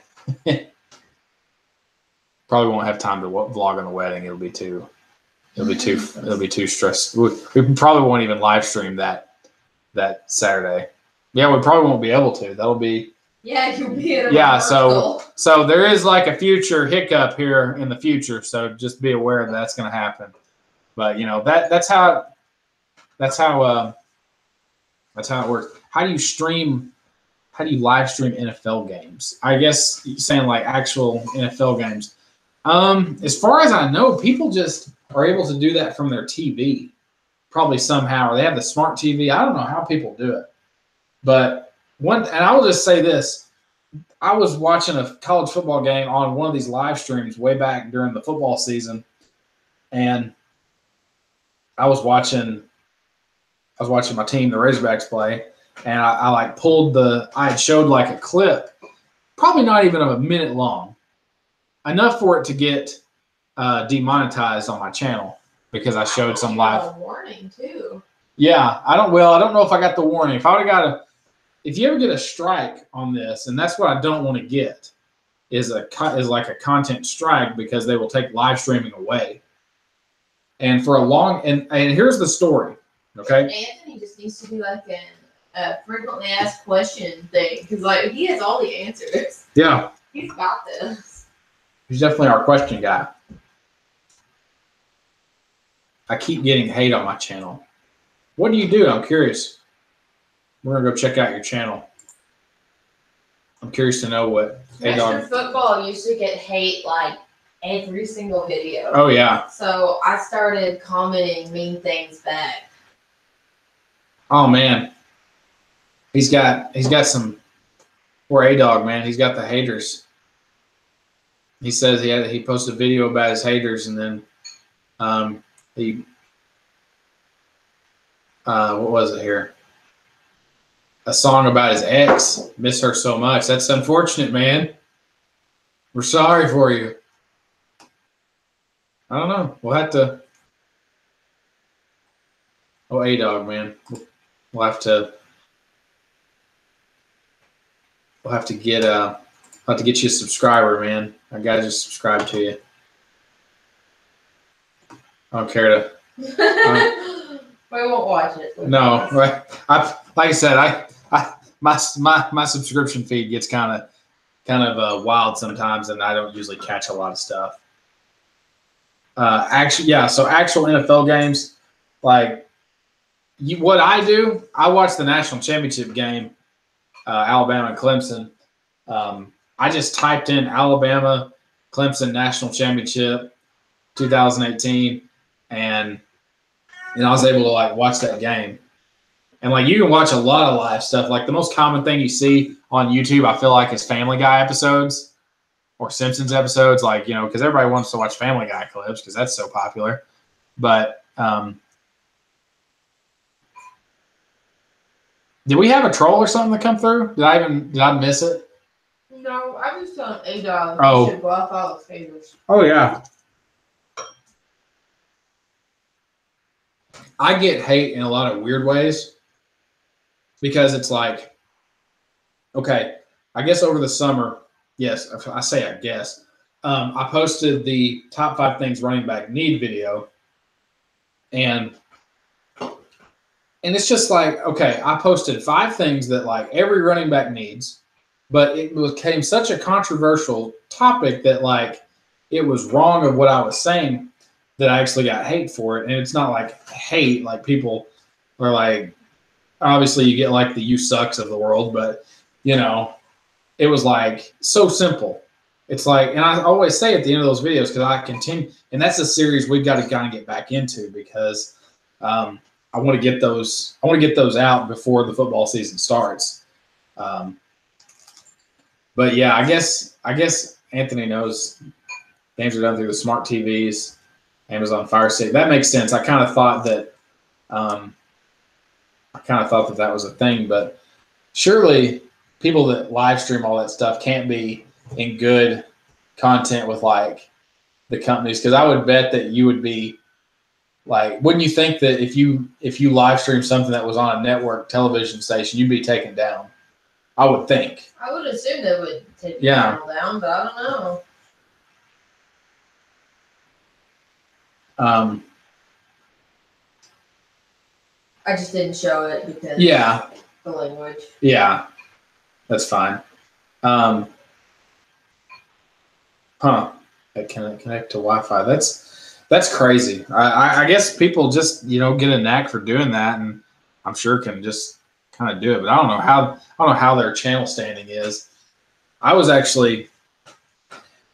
Probably won't have time to vlog on the wedding. It'll be too stressed. We probably won't even live stream that Saturday. Yeah, we probably won't be able to. That'll be. Yeah, you'll be in a rehearsal. So there is like a future hiccup here in the future. So just be aware that that's going to happen. But that's how it works. How do you live stream NFL games? I guess you're saying like actual NFL games. As far as I know, people just are able to do that from their TV, probably somehow, or they have the smart TV. I don't know how people do it, but and I will just say this: I was watching a college football game on one of these live streams way back during the football season, and I was watching my team, the Razorbacks, play, and I had showed like a clip, probably not even of a minute long, enough for it to get demonetized on my channel because I showed some live. A warning too. Yeah, I don't know if I got the warning. If you ever get a strike on this, and that's what I don't want to get, is like a content strike, because they will take live streaming away. And for a long and here's the story. Okay. Anthony just needs to do like a frequently asked question thing, because like he has all the answers. Yeah. He's got this. He's definitely our question guy. I keep getting hate on my channel. What do you do? I'm curious. We're gonna go check out your channel. I'm curious to know what. Western football used to get hate like every single video. Oh yeah. So I started commenting mean things back. Oh man. He's got some. Poor A-Dog, man. He's got the haters. He says he posted a video about his haters, and then what was it here? A song about his ex. Miss her so much. That's unfortunate, man. We're sorry for you. I don't know. We'll have to. Oh, A-Dog, man. We'll have to get you a subscriber, man. I gotta just subscribe to you. I don't care to. We won't watch it. No, like I said, my subscription feed gets kind of wild sometimes, and I don't usually catch a lot of stuff. So actual NFL games, like what I do, I watch the national championship game, Alabama and Clemson. I just typed in Alabama Clemson national championship 2018, and I was able to like watch that game. And like you can watch a lot of live stuff. Like the most common thing you see on YouTube, I feel like, is Family Guy episodes or Simpsons episodes. Like, because everybody wants to watch Family Guy clips because that's so popular. But did we have a troll or something that come through? Did I miss it? No, I'm just telling A-Dog. Oh. You should block all the favors. Oh, yeah. I get hate in a lot of weird ways because it's like, okay, I guess over the summer, yes, I say I guess, I posted the top 5 things running back need video, and it's just like, okay, I posted 5 things that like every running back needs, but it became such a controversial topic that like it was wrong of what I was saying that I actually got hate for it. And it's not like hate, like people are like, obviously you get like the you sucks of the world, but you know, it was like so simple. It's like, and I always say at the end of those videos, because I continue, and that's a series we've got to kind of get back into because I want to get those. I want to get those out before the football season starts. But yeah, I guess Anthony knows games are done through the smart TVs, Amazon Fire Stick. That makes sense. I kind of thought that. That was a thing, but surely people that live stream all that stuff can't be in good content with like the companies, because I would bet that you would be like, wouldn't you think that if you live stream something that was on a network television station, you'd be taken down? I would think. I would assume they would take the channel down, but I don't know. I just didn't show it because the language. Yeah, that's fine. That can connect to Wi-Fi. That's crazy. I guess people just get a knack for doing that, and I'm sure can just kind of do it. But I don't know how their channel standing is. I was actually,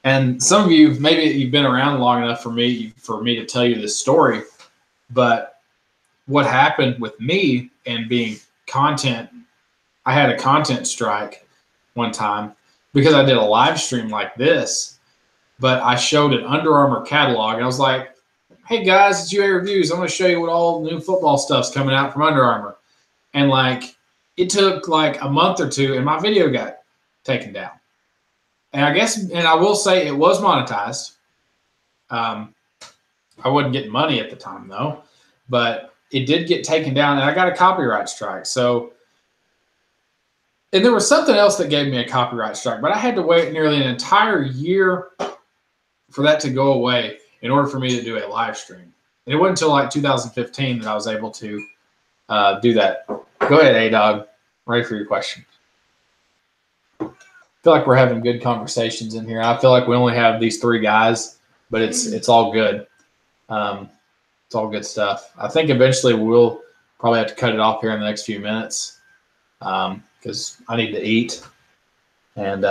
and some of you maybe you've been around long enough for me to tell you this story, but what happened with me and being content, I had a content strike one time because I did a live stream like this, but I showed an Under Armour catalog. And I was like, hey guys, it's UA Reviews. I'm going to show you what all new football stuff's coming out from Under Armour. And like, it took like a month or two and my video got taken down. And I will say it was monetized. I wasn't getting money at the time though, but it did get taken down and I got a copyright strike. So, and there was something else that gave me a copyright strike, but I had to wait nearly an entire year for that to go away in order for me to do a live stream. And it wasn't until like 2015 that I was able to do that. Go ahead, A-Dog. Ready for your question. I feel like we're having good conversations in here. I feel like we only have these 3 guys, but it's all good. It's all good stuff. I think eventually we'll probably have to cut it off here in the next few minutes because I need to eat and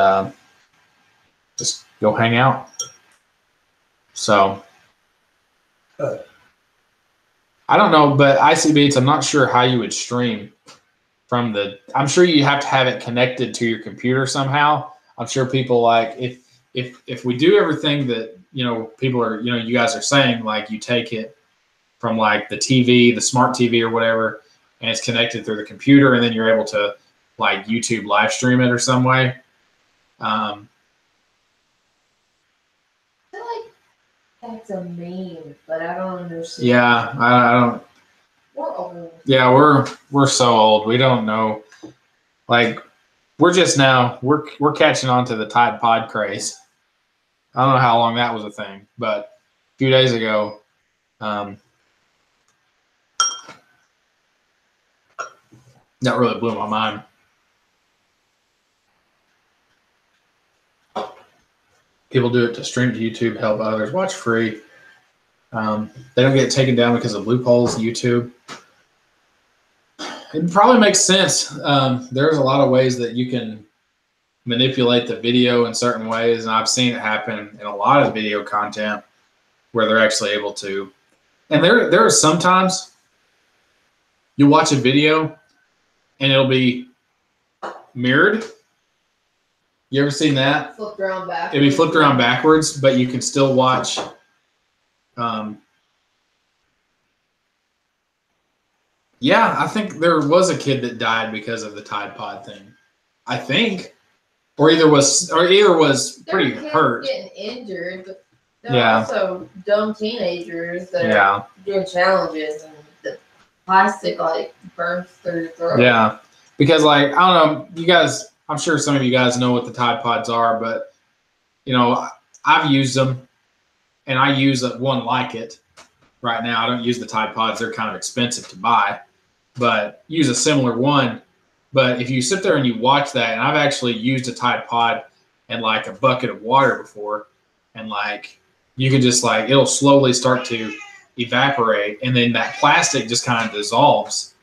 just go hang out. So I don't know, but IC Beats, I'm not sure how you would stream from I'm sure you have to have it connected to your computer somehow. I'm sure people like if we do everything that people are you guys are saying, like you take it from like the TV, the smart TV or whatever, and it's connected through the computer, and then you're able to like YouTube live stream it or some way. I feel like that's a meme, but I don't understand. Yeah, I don't. We're old. Yeah, we're so old. We don't know. Like we're just now we're catching on to the Tide Pod craze. I don't know how long that was a thing, but a few days ago, that really blew my mind. People do it to stream to YouTube, help others, watch free. They don't get taken down because of loopholes, YouTube. It probably makes sense. There's a lot of ways that you can manipulate the video in certain ways, and I've seen it happen in a lot of video content where they're actually able to. And there are sometimes you watch a video and it'll be mirrored. You ever seen that? Flipped around backwards. It'll be flipped around backwards, but you can still watch. Yeah, I think there was a kid that died because of the Tide Pod thing. I think. or either was pretty hurt. Getting injured, but there are also dumb teenagers that are doing challenges and the plastic like burns through your throat. Yeah, because like I don't know, you guys. I'm sure some of you guys know what the Tide Pods are, but you know I've used them, and I use one like it right now. I don't use the Tide Pods; they're kind of expensive to buy, but use a similar one. But if you sit there and you watch that, and I've actually used a Tide Pod in like a bucket of water before, and like you can just like it'll slowly start to evaporate, and then that plastic just kind of dissolves.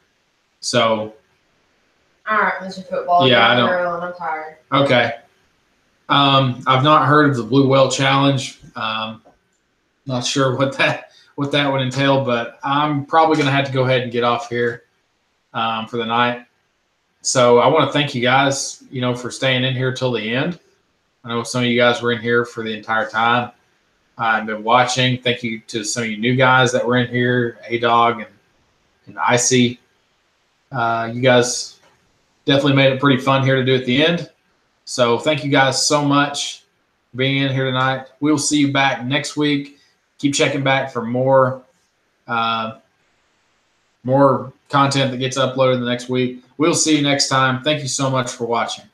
So, all right, Mr. Football. Yeah, I don't. I'm tired. Okay. I've not heard of the Blue Whale Challenge. Not sure what that would entail, but I'm probably going to have to go ahead and get off here for the night. So I want to thank you guys, for staying in here till the end. I know some of you guys were in here for the entire time. I've been watching. Thank you to some of you new guys that were in here, A-Dog and Icy. You guys definitely made it pretty fun here to do at the end. So thank you guys so much for being in here tonight. We will see you back next week. Keep checking back for more content that gets uploaded the next week. We'll see you next time. Thank you so much for watching.